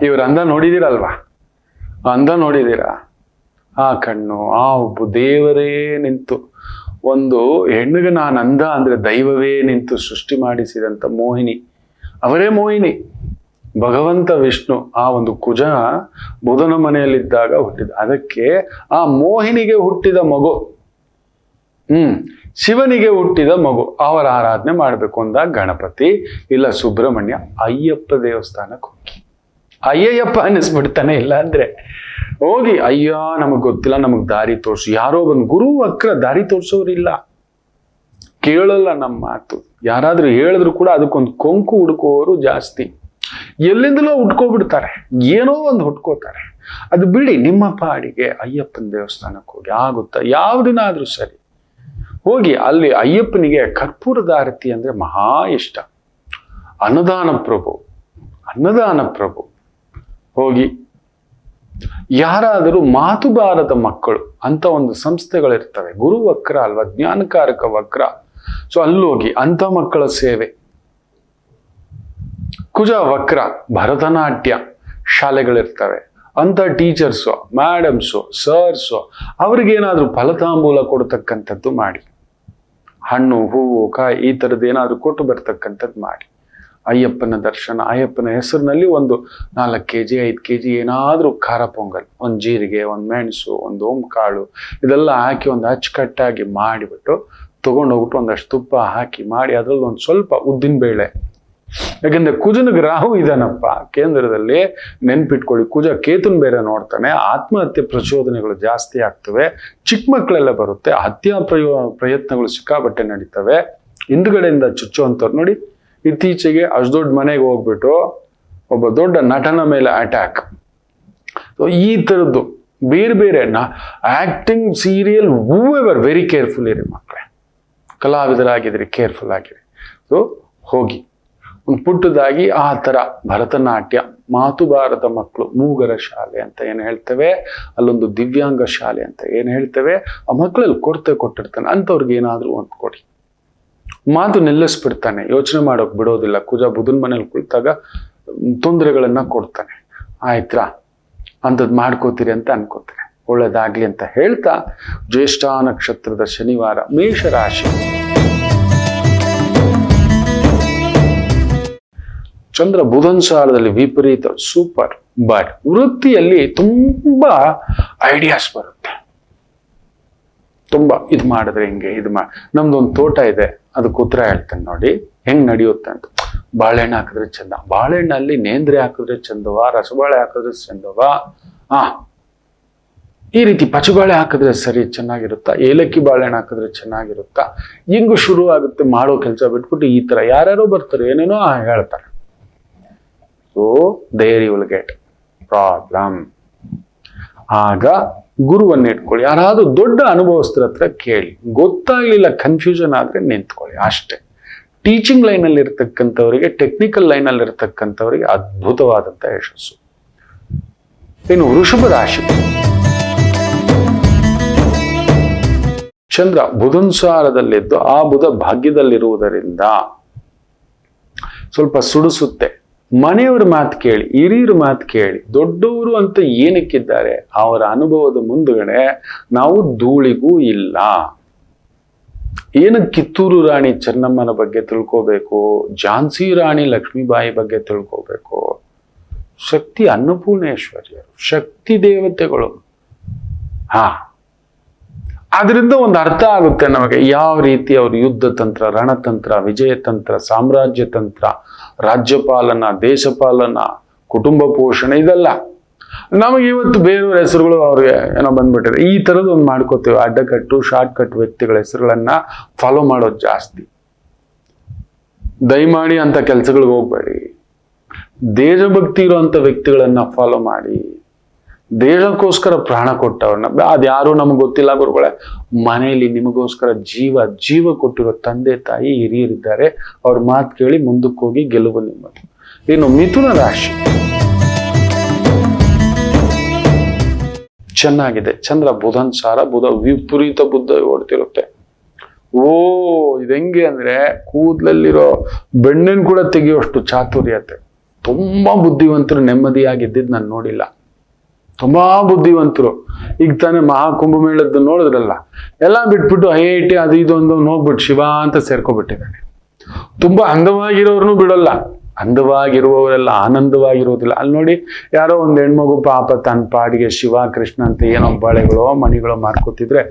S1: ಇವ್ರ ಅಂದ ನೋಡಿದಿರಲ್ವಾ? ಅಂದ ನೋಡಿದೀರಾ? ಆ ಕಣ್ಣು, ಆ ಒಬ್ಬ ದೇವರೇ ನಿಂತು, ಒಂದು ಹೆಣ್ಣಿಗೆ ನಾನು ಅಂದ ಅಂದ್ರೆ ದೈವವೇ ನಿಂತು ಸೃಷ್ಟಿ ಮಾಡಿಸಿದಂತ ಮೋಹಿನಿ, ಅವರೇ ಮೋಹಿನಿ. ಭಗವಂತ ವಿಷ್ಣು ಆ ಒಂದು ಕುಜ ಬುಧನ ಮನೆಯಲ್ಲಿದ್ದಾಗ ಹುಟ್ಟಿದ. ಅದಕ್ಕೆ ಆ ಮೋಹಿನಿಗೆ ಹುಟ್ಟಿದ ಮಗು, ಶಿವನಿಗೆ ಹುಟ್ಟಿದ ಮಗು, ಅವರ ಆರಾಧನೆ ಮಾಡ್ಬೇಕು ಅಂದಾಗ ಗಣಪತಿ ಇಲ್ಲ ಸುಬ್ರಹ್ಮಣ್ಯ, ಅಯ್ಯಪ್ಪ ದೇವಸ್ಥಾನಕ್ಕೆ ಹೋಗಿ ಅಯ್ಯಯ್ಯಪ್ಪ ಅನ್ನಿಸ್ಬಿಡ್ತಾನೆ. ಇಲ್ಲ ಅಂದ್ರೆ ಹೋಗಿ ಅಯ್ಯ ನಮಗ್ ಗೊತ್ತಿಲ್ಲ, ನಮಗ್ ದಾರಿ ತೋರ್ಸು. ಯಾರೋ ಒಂದು ಗುರು ವಕ್ರ ದಾರಿ ತೋರ್ಸೋರಿಲ್ಲ, ಕೇಳಲ್ಲ ನಮ್ಮ ಮಾತು. ಯಾರಾದ್ರೂ ಹೇಳಿದ್ರು ಕೂಡ ಅದಕ್ಕೊಂದು ಕೊಂಕು ಹುಡ್ಕೋರು ಜಾಸ್ತಿ. ಎಲ್ಲಿಂದಲೋ ಹುಡ್ಕೋಬಿಡ್ತಾರೆ, ಏನೋ ಒಂದು ಹುಡ್ಕೋತಾರೆ. ಅದು ಬಿಡಿ, ನಿಮ್ಮ ಪಾಡಿಗೆ ಅಯ್ಯಪ್ಪನ ದೇವಸ್ಥಾನಕ್ಕೆ ಹೋಗಿ ಆಗುತ್ತಾ? ಯಾವ ದಿನ ಆದ್ರೂ ಸರಿ ಹೋಗಿ ಅಲ್ಲಿ ಅಯ್ಯಪ್ಪನಿಗೆ ಕರ್ಪೂರದ ಆರತಿ ಅಂದ್ರೆ ಮಹಾ ಇಷ್ಟ. ಅನ್ನದಾನ ಪ್ರಭು ಹೋಗಿ. ಯಾರಾದರೂ ಮಾತು ಬಾರದ ಮಕ್ಕಳು ಅಂತ ಒಂದು ಸಂಸ್ಥೆಗಳಿರ್ತವೆ, ಗುರು ವಕ್ರ ಅಲ್ವಾ, ಜ್ಞಾನಕಾರಕ ವಕ್ರ. ಸೊ ಅಲ್ಲೋಗಿ ಅಂತ ಮಕ್ಕಳ ಸೇವೆ. ಕುಜ ವಕ್ರ ಭರತನಾಟ್ಯ ಶಾಲೆಗಳಿರ್ತವೆ, ಅಂತ ಟೀಚರ್ಸು, ಮೇಡಮ್ಸು, ಸರ್ಸು ಅವ್ರಿಗೇನಾದ್ರೂ ಫಲತಾಂಬೂಲ ಕೊಡ್ತಕ್ಕಂಥದ್ದು ಮಾಡಿ, ಹಣ್ಣು ಹೂವು ಕಾಯಿ ಈ ಥರದ್ದು ಏನಾದ್ರು ಕೊಟ್ಟು ಬರ್ತಕ್ಕಂಥದ್ದು ಮಾಡಿ. ಅಯ್ಯಪ್ಪನ ದರ್ಶನ, ಅಯ್ಯಪ್ಪನ ಹೆಸರಿನಲ್ಲಿ ಒಂದು 4 kg 5 kg ಏನಾದ್ರೂ ಖಾರ ಪೊಂಗಲ್, ಒಂದು ಜೀರಿಗೆ, ಒಂದು ಮೆಣಸು, ಒಂದು ಓಂಕಾಳು ಇದೆಲ್ಲ ಹಾಕಿ ಒಂದು ಅಚ್ಚುಕಟ್ಟಾಗಿ ಮಾಡಿಬಿಟ್ಟು ತಗೊಂಡೋಗ್ಬಿಟ್ಟು ಒಂದಷ್ಟು ತುಪ್ಪ ಹಾಕಿ ಮಾಡಿ, ಅದ್ರಲ್ಲಿ ಒಂದು ಸ್ವಲ್ಪ ಉದ್ದಿನ ಬೇಳೆ. ಯಾಕಂದ್ರೆ ಕುಜನಿಗೆ ರಾಹು ಇದಾನಪ್ಪ ಕೇಂದ್ರದಲ್ಲಿ, ನೆನ್ಪಿಟ್ಕೊಳ್ಳಿ. ಕುಜ ಕೇತುನ್ ಬೇರೆ ನೋಡ್ತಾನೆ, ಆತ್ಮಹತ್ಯೆ ಪ್ರಚೋದನೆಗಳು ಜಾಸ್ತಿ ಆಗ್ತವೆ, ಚಿಕ್ಕ ಮಕ್ಕಳೆಲ್ಲ ಬರುತ್ತೆ, ಹತ್ಯಾ ಪ್ರಯತ್ನಗಳು ಸಿಕ್ಕಾಬಟ್ಟೆ ನಡೀತವೆ, ಹಿಂದ್ಗಡೆಯಿಂದ ಚುಚ್ಚುವಂಥವ್ರು ನೋಡಿ. ಇತ್ತೀಚೆಗೆ ಅಷ್ಟು ದೊಡ್ಡ ಮನೆಗೆ ಹೋಗ್ಬಿಟ್ಟು ಒಬ್ಬ ದೊಡ್ಡ ನಟನ ಮೇಲೆ ಅಟ್ಯಾಕ್. ಈ ಥರದ್ದು ಬೇರೆ ಆಕ್ಟಿಂಗ್, ಸೀರಿಯಲ್, ಹೂವೆವರ್ ವೆರಿ ಕೇರ್ಫುಲ್ ಇರಿ ಮಕ್ಕಳೇ. ಕಲಾವಿದರಾಗಿದ್ರಿ, ಕೇರ್ಫುಲ್ ಆಗಿರಿ. ಸೊ ಹೋಗಿ ಒಂದು ಪುಟ್ಟದಾಗಿ ಆ ಥರ ಭರತನಾಟ್ಯ, ಮಾತು ಬಾರದ ಮಕ್ಕಳು, ಮೂಗರ ಶಾಲೆ ಅಂತ ಏನು ಹೇಳ್ತೇವೆ, ಅಲ್ಲೊಂದು ದಿವ್ಯಾಂಗ ಶಾಲೆ ಅಂತ ಏನು ಹೇಳ್ತೇವೆ, ಆ ಮಕ್ಕಳಲ್ಲಿ ಕೊಟ್ಟಿರ್ತಾನೆ, ಅಂಥವ್ರಿಗೆ ಏನಾದರೂ ಒಂದು ಕೊಡಿ. ಮಾತು ನಿಲ್ಲಿಸ್ಬಿಡ್ತಾನೆ, ಯೋಚನೆ ಮಾಡೋಕೆ ಬಿಡೋದಿಲ್ಲ. ಕುಜ ಬುಧನ ಮನೇಲಿ ಕುಳಿತಾಗ ತೊಂದರೆಗಳನ್ನ ಕೊಡ್ತಾನೆ. ಆಯ್ತಾ, ಅಂಥದ್ದು ಮಾಡ್ಕೋತೀರಿ ಅಂತ ಅನ್ಕೋತೀರಿ. ಒಳ್ಳೇದಾಗ್ಲಿ ಅಂತ ಹೇಳ್ತಾ, ಜ್ಯೇಷ್ಠ ನಕ್ಷತ್ರದ ಶನಿವಾರ, ಮೇಷರಾಶಿ. ಚಂದ್ರ ಬುಧನ್ ಸಾಲದಲ್ಲಿ ವಿಪರೀತ, ಸೂಪರ್. ಬಟ್ ವೃತ್ತಿಯಲ್ಲಿ ತುಂಬಾ ಐಡಿಯಾಸ್ ಬರುತ್ತೆ. ತುಂಬಾ ಇದು ಮಾಡಿದ್ರೆ ಹಿಂಗೆ, ನಮ್ದೊಂದು ತೋಟ ಇದೆ, ಅದಕ್ಕೆ ಉತ್ತರ ಹೇಳ್ತೇನೆ ನೋಡಿ ಹೆಂಗ್ ನಡೆಯುತ್ತೆ ಅಂತ. ಬಾಳೆಹಣ್ಣು ಹಾಕಿದ್ರೆ ಚಂದ, ಬಾಳೆಹಣ್ಣಲ್ಲಿ ನೇಂದ್ರೆ ಹಾಕಿದ್ರೆ ಚಂದವಾ, ರಸಬಾಳೆ ಹಾಕಿದ್ರೆ ಚಂದವಾ, ಈ ರೀತಿ ಪಚಬಾಳೆ ಹಾಕಿದ್ರೆ ಸರಿ ಚೆನ್ನಾಗಿರುತ್ತಾ, ಏಲಕ್ಕಿ ಬಾಳೆಹಣ್ಣು ಹಾಕಿದ್ರೆ ಚೆನ್ನಾಗಿರುತ್ತಾ, ಹಿಂಗು ಶುರು ಆಗುತ್ತೆ ಮಾಡೋ ಕೆಲಸ ಬಿಟ್ಬಿಟ್ಟು. ಈ ತರ ಯಾರ್ಯಾರೋ ಬರ್ತಾರೆ, ಏನೇನೋ ಹೇಳ್ತಾರೆ. So there you will get. Problem. ಆಗ ಗುರುವನ್ನ ಇಟ್ಕೊಳ್ಳಿ. ಯಾರಾದ್ರೂ ದೊಡ್ಡ ಅನುಭವಸ್ಥರ ಹತ್ರ ಕೇಳಿ. ಗೊತ್ತಾಗ್ಲಿಲ್ಲ, ಕನ್ಫ್ಯೂಷನ್ ಆದ್ರೆ ನಿಂತ್ಕೊಳ್ಳಿ ಅಷ್ಟೇ. ಟೀಚಿಂಗ್ ಲೈನಲ್ಲಿ ಇರ್ತಕ್ಕಂಥವರಿಗೆ, ಟೆಕ್ನಿಕಲ್ ಲೈನಲ್ಲಿ ಇರ್ತಕ್ಕಂಥವರಿಗೆ ಅದ್ಭುತವಾದಂಥ ಯಶಸ್ಸು. ಇನ್ನು ವೃಷಭ ರಾಶಿ, ಚಂದ್ರ ಬುಧನ್ಸಾರದಲ್ಲಿದ್ದು ಆ ಬುಧ ಭಾಗ್ಯದಲ್ಲಿರುವುದರಿಂದ ಸ್ವಲ್ಪ ಸುಡಿಸುತ್ತೆ. ಮನೆಯವ್ರ ಮಾತು ಕೇಳಿ, ಹಿರಿಯರ ಮಾತು ಕೇಳಿ. ದೊಡ್ಡವರು ಅಂತ ಏನಕ್ಕಿದ್ದಾರೆ, ಅವರ ಅನುಭವದ ಮುಂದುಗಡೆ ನಾವು ಧೂಳಿಗೂ ಇಲ್ಲ. ಏನಕ್ಕೆ ಕಿತ್ತೂರು ರಾಣಿ ಚೆನ್ನಮ್ಮನ ಬಗ್ಗೆ ತಿಳ್ಕೋಬೇಕು, ಝಾನ್ಸಿ ರಾಣಿ ಲಕ್ಷ್ಮೀಬಾಯಿ ಬಗ್ಗೆ ತಿಳ್ಕೋಬೇಕು? ಶಕ್ತಿ ಅನ್ನಪೂರ್ಣೇಶ್ವರಿಯರು, ಶಕ್ತಿ ದೇವತೆಗಳು. ಆದ್ರಿಂದ ಒಂದು ಅರ್ಥ ಆಗುತ್ತೆ ನಮಗೆ, ಯಾವ ರೀತಿ ಅವರು ಯುದ್ಧ ತಂತ್ರ, ರಣತಂತ್ರ, ವಿಜಯ ತಂತ್ರ, ಸಾಮ್ರಾಜ್ಯ ತಂತ್ರ, ರಾಜ್ಯಪಾಲನ, ದೇಶಪಾಲನ, ಕುಟುಂಬ ಪೋಷಣೆ, ಇದೆಲ್ಲ ನಮಗೆ ಇವತ್ತು ಬೇರೆಯವ್ರ ಹೆಸರುಗಳು ಅವ್ರಿಗೆ ಏನೋ ಬಂದ್ಬಿಟ್ಟಿದೆ. ಈ ಥರದ್ದು ಒಂದು ಮಾಡ್ಕೋತೀವಿ. ಅಡ್ಡಕಟ್ಟು, ಶಾರ್ಟ್ ಕಟ್ ವ್ಯಕ್ತಿಗಳ ಹೆಸರುಗಳನ್ನ ಫಾಲೋ ಮಾಡೋದು ಜಾಸ್ತಿ. ದಯಮಾಡಿ ಅಂತ ಕೆಲಸಗಳಿಗೆ ಹೋಗ್ಬೇಡಿ. ದೇಶಭಕ್ತಿ ಇರುವಂತ ವ್ಯಕ್ತಿಗಳನ್ನ ಫಾಲೋ ಮಾಡಿ. ದೇಶಕ್ಕೋಸ್ಕರ ಪ್ರಾಣ ಕೊಟ್ಟವ್ರನ್ನ, ಅದ್ಯಾರು ನಮ್ಗೆ ಗೊತ್ತಿಲ್ಲ ಗುರುಗಳೇ, ಮನೆಯಲ್ಲಿ ನಿಮಗೋಸ್ಕರ ಜೀವ ಕೊಟ್ಟಿರೋ ತಂದೆ ತಾಯಿ ಹಿರಿಯರಿದ್ದಾರೆ. ಅವ್ರ ಮಾತು ಕೇಳಿ ಮುಂದಕ್ಕೆ ಹೋಗಿ, ಗೆಲುವು ನಿಮ್ಮದು. ಇನ್ನು ಮಿಥುನ ರಾಶಿ ಚೆನ್ನಾಗಿದೆ. ಚಂದ್ರ ಬುಧನ್ಸಾರ, ಬುಧ ವಿಪರೀತ ಬುದ್ಧ ಓಡ್ತಿರುತ್ತೆ. ಇದು ಹೆಂಗೆ ಅಂದ್ರೆ, ಕೂದಲಲ್ಲಿರೋ ಬೆಣ್ಣೆನ್ ಕೂಡ ತೆಗೆಯುವಷ್ಟು ಚಾತುರ್ಯತೆ. ತುಂಬಾ ಬುದ್ಧಿವಂತರು ನೆಮ್ಮದಿಯಾಗಿದ್ದಿದ್ದು ನಾನು ನೋಡಿಲ್ಲ. ತುಂಬಾ ಬುದ್ಧಿವಂತರು. ಈಗ ತಾನೇ ಮಹಾಕುಂಭಮೇಳದ್ದು ನೋಡಿದ್ರಲ್ಲ, ಎಲ್ಲ ಬಿಟ್ಬಿಟ್ಟು IIT ಅದು ಇದು ಒಂದು ಹೋಗ್ಬಿಟ್ಟು ಶಿವ ಅಂತ ಸೇರ್ಕೊಬಿಟ್ಟಿದ್ದಾನೆ. ತುಂಬಾ ಅಂದವಾಗಿರೋರ್ನು ಬಿಡಲ್ಲ. ಅಂದವಾಗಿರುವವರೆಲ್ಲ ಆನಂದವಾಗಿರೋದಿಲ್ಲ. ಅಲ್ಲಿ ನೋಡಿ, ಯಾರೋ ಒಂದು ಹೆಣ್ಮಗು ಪಾಪ ತನ್ನ ಪಾಡಿಗೆ ಶಿವ ಕೃಷ್ಣ ಅಂತ ಏನೋ ಬಳೆಗಳೋ ಮಣಿಗಳೋ ಮಾರ್ಕೋತಿದ್ರೆ,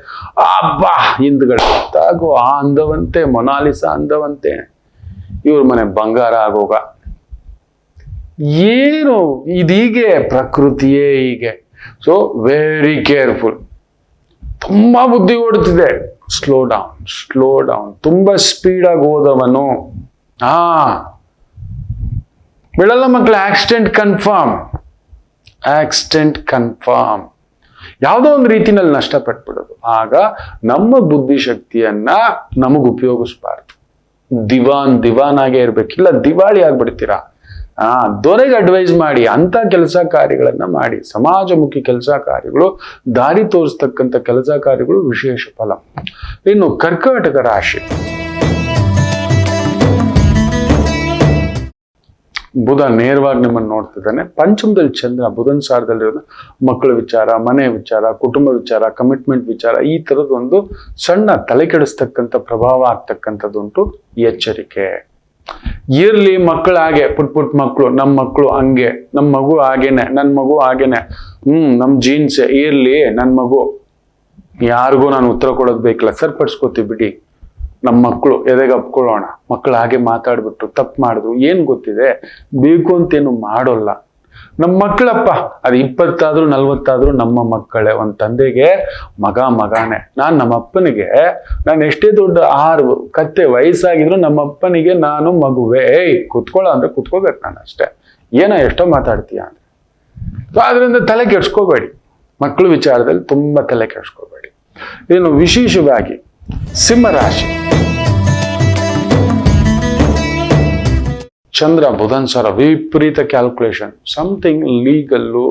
S1: ಅಬ್ಬಾ ಹಿಂದ್ಗಡೆ ಗೊತ್ತಾಗೋ ಆ ಅಂದವಂತೆ, ಮೊನಾಲಿಸ ಅಂದವಂತೆ, ಇವ್ರ ಮನೆ ಬಂಗಾರ ಆಗೋಗ. ಏನು ಇದೀಗೆ, ಪ್ರಕೃತಿಯೇ ಹೀಗೆ. So very careful. ತುಂಬಾ ಬುದ್ಧಿ ಓಡುತ್ತಿದೆ. Slow down. ತುಂಬಾ ಸ್ಪೀಡಾಗಿ ಹೋದವನು ಬಿಡಲ್ಲ ಮಕ್ಕಳು. Accident confirm. ಯಾವುದೋ ಒಂದು ರೀತಿನಲ್ಲಿ ನಷ್ಟಪಟ್ಬಿಡೋದು. ಆಗ ನಮ್ಮ ಬುದ್ಧಿಶಕ್ತಿಯನ್ನ ನಮಗ್ ಉಪಯೋಗಿಸ್ಬಾರ್ದು. ದಿವಾನ್ ಆಗೇ ಇರ್ಬೇಕಿಲ್ಲ, ದಿವಾಳಿ ಆಗ್ಬಿಡ್ತೀರಾ. ದೊರೆಗೆ ಅಡ್ವೈಸ್ ಮಾಡಿ, ಅಂತ ಕೆಲಸ ಕಾರ್ಯಗಳನ್ನ ಮಾಡಿ. ಸಮಾಜಮುಖಿ ಕೆಲಸ ಕಾರ್ಯಗಳು, ದಾರಿ ತೋರಿಸ್ತಕ್ಕಂಥ ಕೆಲಸ ಕಾರ್ಯಗಳು ವಿಶೇಷ ಫಲ. ಇನ್ನು ಕರ್ಕಾಟಕ ರಾಶಿ, ಬುಧ ನೇರವಾಗಿ ನಿಮ್ಮನ್ನು ನೋಡ್ತಿದ್ದಾನೆ. ಪಂಚಮದಲ್ಲಿ ಚಂದ್ರ ಬುಧನ್ ಸಾರದಲ್ಲಿರೋದು ಮಕ್ಕಳ ವಿಚಾರ, ಮನೆ ವಿಚಾರ, ಕುಟುಂಬ ವಿಚಾರ, ಕಮಿಟ್ಮೆಂಟ್ ವಿಚಾರ, ಈ ತರದೊಂದು ಸಣ್ಣ ತಲೆ ಕೆಡಿಸ್ತಕ್ಕಂಥ ಪ್ರಭಾವ ಆಗ್ತಕ್ಕಂಥದ್ದುಂಟು. ಎಚ್ಚರಿಕೆ ಇರ್ಲಿ. ಮಕ್ಕಳು ಹಾಗೆ ಪುಟ್ ಮಕ್ಕಳು, ನಮ್ಮ ಮಕ್ಕಳು ಹಂಗೆ, ನಮ್ಮ ಮಗು ಹಾಗೇನೆ, ನನ್ನ ಮಗು ಹಾಗೇನೆ, ನಮ್ ಜೀನ್ಸ್ ಇರ್ಲಿ, ನನ್ನ ಮಗು, ಯಾರಿಗೂ ನಾನು ಉತ್ತರ ಕೊಡೋದು ಬೇಕಿಲ್ಲ, ಸರಿಪಡಿಸ್ಕೋತೀವಿ ಬಿಡಿ. ನಮ್ಮ ಮಕ್ಕಳು ಎದೆಗೆ ಅಪ್ಕೊಳ್ಳೋಣ. ಮಕ್ಕಳು ಹಾಗೆ ಮಾತಾಡ್ಬಿಟ್ಟು ತಪ್ಪು ಮಾಡಿದ್ರು ಏನ್ ಗೊತ್ತಿದೆ, ಬೇಕು ಅಂತೇನು ಮಾಡೋಲ್ಲ. ನಮ್ಮ ಮಕ್ಕಳಪ್ಪ, ಅದು 20 ಆದ್ರೂ 40 ಆದ್ರೂ ನಮ್ಮ ಮಕ್ಕಳೇ. ಒಂದ್ ತಂದೆಗೆ ಮಗನೇ. ನಮ್ಮ ಅಪ್ಪನಿಗೆ ನಾನು ಎಷ್ಟೇ ದೊಡ್ಡ 6 ಕತ್ತೆ ವಯಸ್ಸಾಗಿದ್ರು ನಮ್ಮ ಅಪ್ಪನಿಗೆ ನಾನು ಮಗುವೆ. ಕುತ್ಕೊಳ್ಳೋ ಅಂದ್ರೆ ಕುತ್ಕೋಬೇಕು ನಾನು ಅಷ್ಟೇ. ಎಷ್ಟೋ ಮಾತಾಡ್ತೀಯ ಅಂದ್ರೆ. ಆದ್ರಿಂದ ತಲೆ ಕೆಡ್ಸ್ಕೋಬೇಡಿ. ಮಕ್ಕಳು ವಿಚಾರದಲ್ಲಿ ತುಂಬಾ ತಲೆ ಕೆಡ್ಸ್ಕೋಬೇಡಿ. ಇನ್ನು ವಿಶೇಷವಾಗಿ ಸಿಂಹರಾಶಿ, ಚಂದ್ರ ಬುಧನ್ ಸರ ವಿಪರೀತ calculation. Something legal,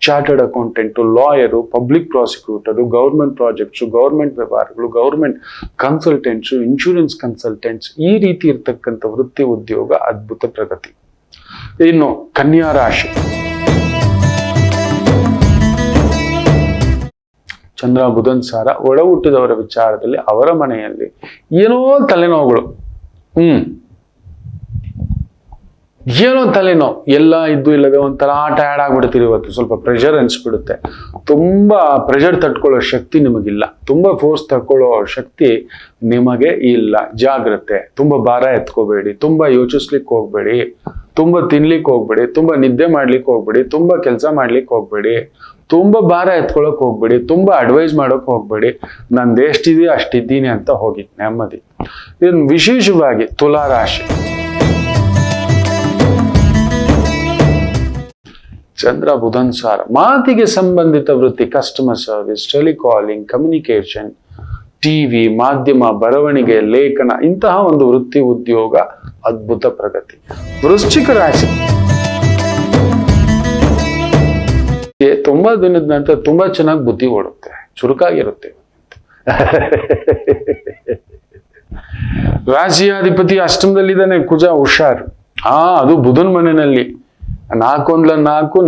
S1: chartered accountant, lawyer, public prosecutor, government projects, government ವ್ಯವಹಾರಗಳು, ಗೌರ್ಮೆಂಟ್ ಕನ್ಸಲ್ಟೆಂಟ್ಸು, ಇನ್ಶೂರೆನ್ಸ್ ಕನ್ಸಲ್ಟೆಂಟ್ಸ್, ಈ ರೀತಿ ಇರ್ತಕ್ಕಂಥ ವೃತ್ತಿ ಉದ್ಯೋಗ ಅದ್ಭುತ ಪ್ರಗತಿ. ಇನ್ನು ಕನ್ಯಾ ರಾಶಿ, ಚಂದ್ರ ಬುಧನ್ ಸಾರ ಒಡ ಹುಟ್ಟಿದವರ ವಿಚಾರದಲ್ಲಿ ಅವರ ಮನೆಯಲ್ಲಿ ಏನೋ ತಲೆನೋವುಗಳು, ಏನೋ ತಲೆನೋವು ಎಲ್ಲ ಇದ್ದು ಇಲ್ಲದೆ ಒಂಥರ ಟಯರ್ಡ್ ಆಗ್ಬಿಡ್ತೀರಿ. ಇವತ್ತು ಸ್ವಲ್ಪ ಪ್ರೆಷರ್ ಅನ್ಸ್ಬಿಡುತ್ತೆ. ತುಂಬಾ ಪ್ರೆಷರ್ ತಟ್ಕೊಳ್ಳೋ ಶಕ್ತಿ ನಿಮಗಿಲ್ಲ. ತುಂಬಾ ಫೋರ್ಸ್ ತಟ್ಕೊಳ್ಳೋ ಶಕ್ತಿ ನಿಮಗೆ ಇಲ್ಲ. ಜಾಗ್ರತೆ. ತುಂಬಾ ಭಾರ ಎತ್ಕೋಬೇಡಿ. ತುಂಬಾ ಯೋಚಿಸ್ಲಿಕ್ಕೆ ಹೋಗ್ಬೇಡಿ. ತುಂಬಾ ತಿನ್ಲಿಕ್ಕೆ ಹೋಗ್ಬೇಡಿ. ತುಂಬಾ ನಿದ್ದೆ ಮಾಡ್ಲಿಕ್ಕೆ ಹೋಗ್ಬೇಡಿ. ತುಂಬಾ ಕೆಲಸ ಮಾಡ್ಲಿಕ್ಕೆ ಹೋಗ್ಬೇಡಿ. ತುಂಬಾ ಭಾರ ಎತ್ಕೊಳಕ್ ಹೋಗ್ಬೇಡಿ. ತುಂಬಾ ಅಡ್ವೈಸ್ ಮಾಡೋಕ್ ಹೋಗ್ಬೇಡಿ. ನಂದು ಎಷ್ಟಿದೆಯೋ ಅಷ್ಟಿದ್ದೀನಿ ಅಂತ ಹೋಗಿ ನೆಮ್ಮದಿ. ಇನ್ನು ವಿಶೇಷವಾಗಿ ತುಲಾ ರಾಶಿ, ಚಂದ್ರ ಬುಧನ್ ಸಾರ ಮಾತಿಗೆ ಸಂಬಂಧಿತ ವೃತ್ತಿ, customer service, telecalling, communication, TV, ಮಾಧ್ಯಮ, ಬರವಣಿಗೆ, ಲೇಖನ, ಇಂತಹ ಒಂದು ವೃತ್ತಿ ಉದ್ಯೋಗ ಅದ್ಭುತ ಪ್ರಗತಿ. ವೃಶ್ಚಿಕ ರಾಶಿ 90 ದಿನದ ನಂತರ ತುಂಬಾ ಚೆನ್ನಾಗಿ ಬುದ್ಧಿ ಓಡುತ್ತೆ, ಚುರುಕಾಗಿರುತ್ತೆ. ರಾಶಿಯಾಧಿಪತಿ ಅಷ್ಟಮದಲ್ಲಿದ್ದಾನೆ ಕುಜ, ಹುಷಾರ್. ಅದು ಬುಧನ್ ಮನೆಯಲ್ಲಿ 4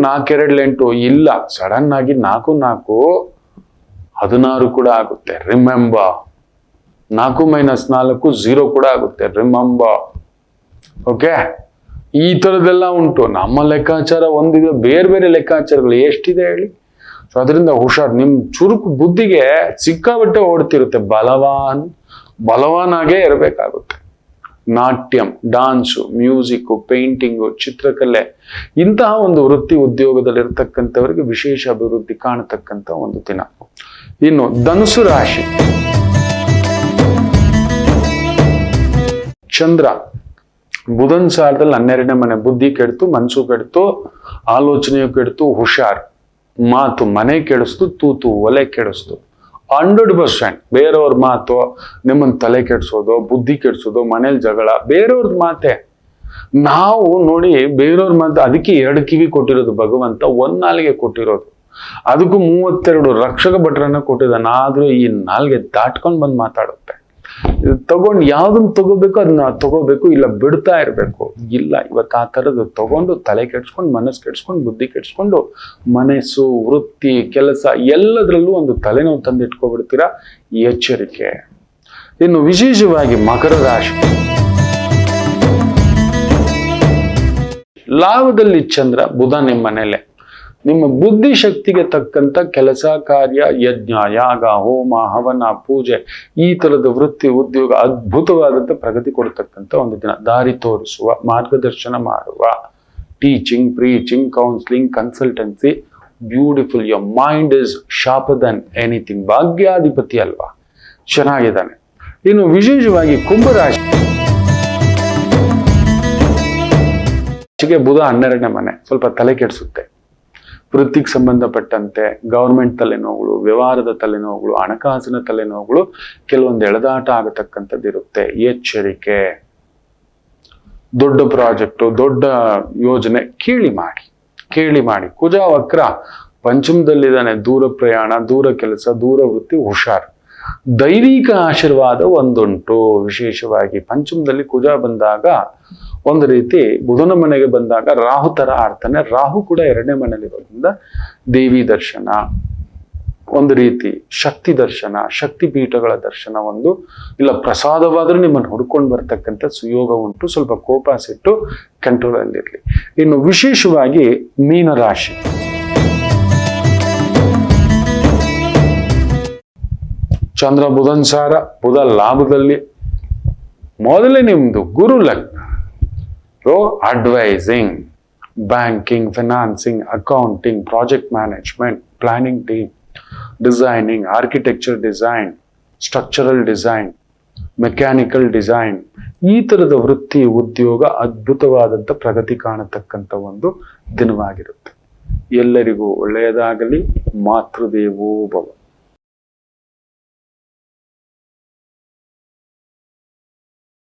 S1: 4 8 ಇಲ್ಲ, ಸಡನ್ ಆಗಿ 4 4 16 ಕೂಡ ಆಗುತ್ತೆ. ರಿಮೆಂಬರ್ 4 - 4 0 ಕೂಡ ಆಗುತ್ತೆ. ರಿಮೆಂಬರ್. ಓಕೆ, ಈ ತರದೆಲ್ಲ ಉಂಟು. ನಮ್ಮ ಲೆಕ್ಕಾಚಾರ ಒಂದಿದೆ, ಬೇರೆ ಬೇರೆ ಲೆಕ್ಕಾಚಾರಗಳು ಎಷ್ಟಿದೆ ಹೇಳಿ. ಸೊ ಅದರಿಂದ ಹುಷಾರ್. ನಿಮ್ ಚುರುಕು ಬುದ್ಧಿಗೆ ಸಿಕ್ಕಾಬಟ್ಟೆ ಓಡ್ತಿರುತ್ತೆ. ಬಲವಾನ್ ಆಗೇ ಇರಬೇಕಾಗುತ್ತೆ. ನಾಟ್ಯಂ, ಡಾನ್ಸು, ಮ್ಯೂಸಿಕ್, ಪೇಂಟಿಂಗು, ಚಿತ್ರಕಲೆ, ಇಂತಹ ಒಂದು ವೃತ್ತಿ ಉದ್ಯೋಗದಲ್ಲಿರ್ತಕ್ಕಂಥವರಿಗೆ ವಿಶೇಷ ಅಭಿವೃದ್ಧಿ ಕಾಣತಕ್ಕಂಥ ಒಂದು ದಿನ. ಇನ್ನು ಧನುಸು ರಾಶಿ, ಚಂದ್ರ ಬುಧನ್ ಸಾರದಲ್ಲಿ 12ನೇ ಮನೆ. ಬುದ್ಧಿ ಕೆಡ್ತು, ಮನ್ಸು ಕೆಡ್ತು, ಆಲೋಚನೆಯು ಕೆಡ್ತು. ಹುಷಾರ್. ಮಾತು ಮನೆ ಕೆಡಿಸ್ತು, ತೂತು ಒಲೆ ಕೆಡಿಸ್ತು. 100% ಬೇರೆಯವ್ರ ಮಾತು ನಿಮ್ಮನ್ನ ತಲೆ ಕೆಡ್ಸೋದು, ಬುದ್ಧಿ ಕೆಡ್ಸೋದು, ಮನೇಲಿ ಜಗಳ, ಬೇರೆಯವ್ರದ್ ಮಾತೆ. ನಾವು ನೋಡಿ ಬೇರೆಯವ್ರ ಮಾತು, ಅದಕ್ಕೆ 2 ಕಿವಿ ಕೊಟ್ಟಿರೋದು ಭಗವಂತ, 1 ನಾಲಿಗೆ ಕೊಟ್ಟಿರೋದು. ಅದಕ್ಕೂ 32 ರಕ್ಷಕ ಭಟ್ರನ್ನ ಕೊಟ್ಟಿದ್ದಾನೆ. ಆದ್ರೂ ಈ ನಾಲ್ಗೆ ದಾಟ್ಕೊಂಡ್ ಬಂದು ಮಾತಾಡುತ್ತೆ. ತಗೊಂಡು ಯಾವ್ದನ್ನ ತಗೋಬೇಕು ಅದನ್ನ ತಗೋಬೇಕು, ಇಲ್ಲ ಬಿಡ್ತಾ ಇರ್ಬೇಕು. ಇಲ್ಲ, ಇವತ್ತು ಆ ತರದ್ದು ತಗೊಂಡು ತಲೆ ಕೆಡ್ಸ್ಕೊಂಡು, ಮನಸ್ಸು ಕೆಡ್ಸ್ಕೊಂಡು, ಬುದ್ಧಿ ಕೆಡ್ಸ್ಕೊಂಡು, ಮನಸ್ಸು, ವೃತ್ತಿ, ಕೆಲಸ ಎಲ್ಲದರಲ್ಲೂ ಒಂದು ತಲೆನೋವು ತಂದಿಟ್ಕೊಬಿಡ್ತೀರಾ. ಎಚ್ಚರಿಕೆ. ಇನ್ನು ವಿಶೇಷವಾಗಿ ಮಕರ ರಾಶಿ, ಲಾಭದಲ್ಲಿ ಚಂದ್ರ, ಬುಧ ನಿಮ್ಮ ಮನೇಲೆ. ನಿಮ್ಮ ಬುದ್ಧಿ ಶಕ್ತಿಗೆ ತಕ್ಕಂತ ಕೆಲಸ ಕಾರ್ಯ, ಯಜ್ಞ, ಯಾಗ, ಹೋಮ, ಹವನ, ಪೂಜೆ, ಈ ತರದ ವೃತ್ತಿ ಉದ್ಯೋಗ ಅದ್ಭುತವಾದಂತ ಪ್ರಗತಿ ಕೊಡ್ತಕ್ಕಂಥ ಒಂದು ದಿನ. ದಾರಿ ತೋರಿಸುವ, ಮಾರ್ಗದರ್ಶನ ಮಾಡುವ, teaching, preaching, counselling, consultancy, beautiful. Your mind is sharper than anything. ಭಾಗ್ಯಾಧಿಪತಿ ಅಲ್ವಾ, ಚೆನ್ನಾಗಿದ್ದಾನೆ. ಇನ್ನು ವಿಶೇಷವಾಗಿ ಕುಂಭರಾಶಿ, ಬುಧ 12ನೇ ಮನೆ, ಸ್ವಲ್ಪ ತಲೆ ಕೆಡಿಸುತ್ತೆ. ವೃತ್ತಿಗೆ ಸಂಬಂಧಪಟ್ಟಂತೆ ಗವರ್ಮೆಂಟ್ ತಲೆನೋವುಗಳು, ವ್ಯವಹಾರದ ತಲೆನೋವುಗಳು, ಹಣಕಾಸಿನ ತಲೆನೋವುಗಳು, ಕೆಲವೊಂದು ಎಳೆದಾಟ ಆಗತಕ್ಕಂಥದ್ದು ಇರುತ್ತೆ. ಎಚ್ಚರಿಕೆ. ದೊಡ್ಡ ಪ್ರಾಜೆಕ್ಟು, ದೊಡ್ಡ ಯೋಜನೆ ಕೇಳಿ ಮಾಡಿ. ಕುಜ ವಕ್ರ ಪಂಚಮದಲ್ಲಿದ್ದಾನೆ. ದೂರ ಪ್ರಯಾಣ, ದೂರ ಕೆಲಸ, ದೂರ ವೃತ್ತಿ, ಹುಷಾರ್. ದೈವಿಕ ಆಶೀರ್ವಾದ ಒಂದುಂಟು. ವಿಶೇಷವಾಗಿ ಪಂಚಮದಲ್ಲಿ ಕುಜ ಬಂದಾಗ ಒಂದು ರೀತಿ, ಬುಧನ ಮನೆಗೆ ಬಂದಾಗ ರಾಹು ತರ ಆಡ್ತಾನೆ. ರಾಹು ಕೂಡ 2ನೇ ಮನೆಯಲ್ಲಿರೋದ್ರಿಂದ ದೇವಿ ದರ್ಶನ, ಒಂದು ರೀತಿ ಶಕ್ತಿ ದರ್ಶನ, ಶಕ್ತಿ ಪೀಠಗಳ ದರ್ಶನ, ಒಂದು ಇಲ್ಲ ಪ್ರಸಾದವಾದ್ರೂ ನಿಮ್ಮನ್ನು ಹುಡ್ಕೊಂಡು ಬರ್ತಕ್ಕಂಥ ಸುಯೋಗ ಉಂಟು. ಸ್ವಲ್ಪ ಕೋಪ ಸಿಟ್ಟು ಕಂಟ್ರೋಲ್ ಅಲ್ಲಿರ್ಲಿ. ಇನ್ನು ವಿಶೇಷವಾಗಿ ಮೀನರಾಶಿ, ಚಂದ್ರ ಬುಧನ್ ಸಾರ, ಬುಧ ಲಾಭದಲ್ಲಿ. ಮೊದಲೇ ನಿಮ್ದು ಗುರು ಲಗ್ನ. Advising, banking, financing, accounting, project management, planning team, designing, architecture design, structural design, mechanical design, ಈ ತರದ ವೃತ್ತಿ ಉದ್ಯೋಗ ಅದ್ಭುತವಾದಂಥ ಪ್ರಗತಿ ಕಾಣತಕ್ಕಂಥ ಒಂದು ದಿನವಾಗಿರುತ್ತೆ. ಎಲ್ಲರಿಗೂ ಒಳ್ಳೆಯದಾಗಲಿ. ಮಾತೃದೇವೋ ಭವ.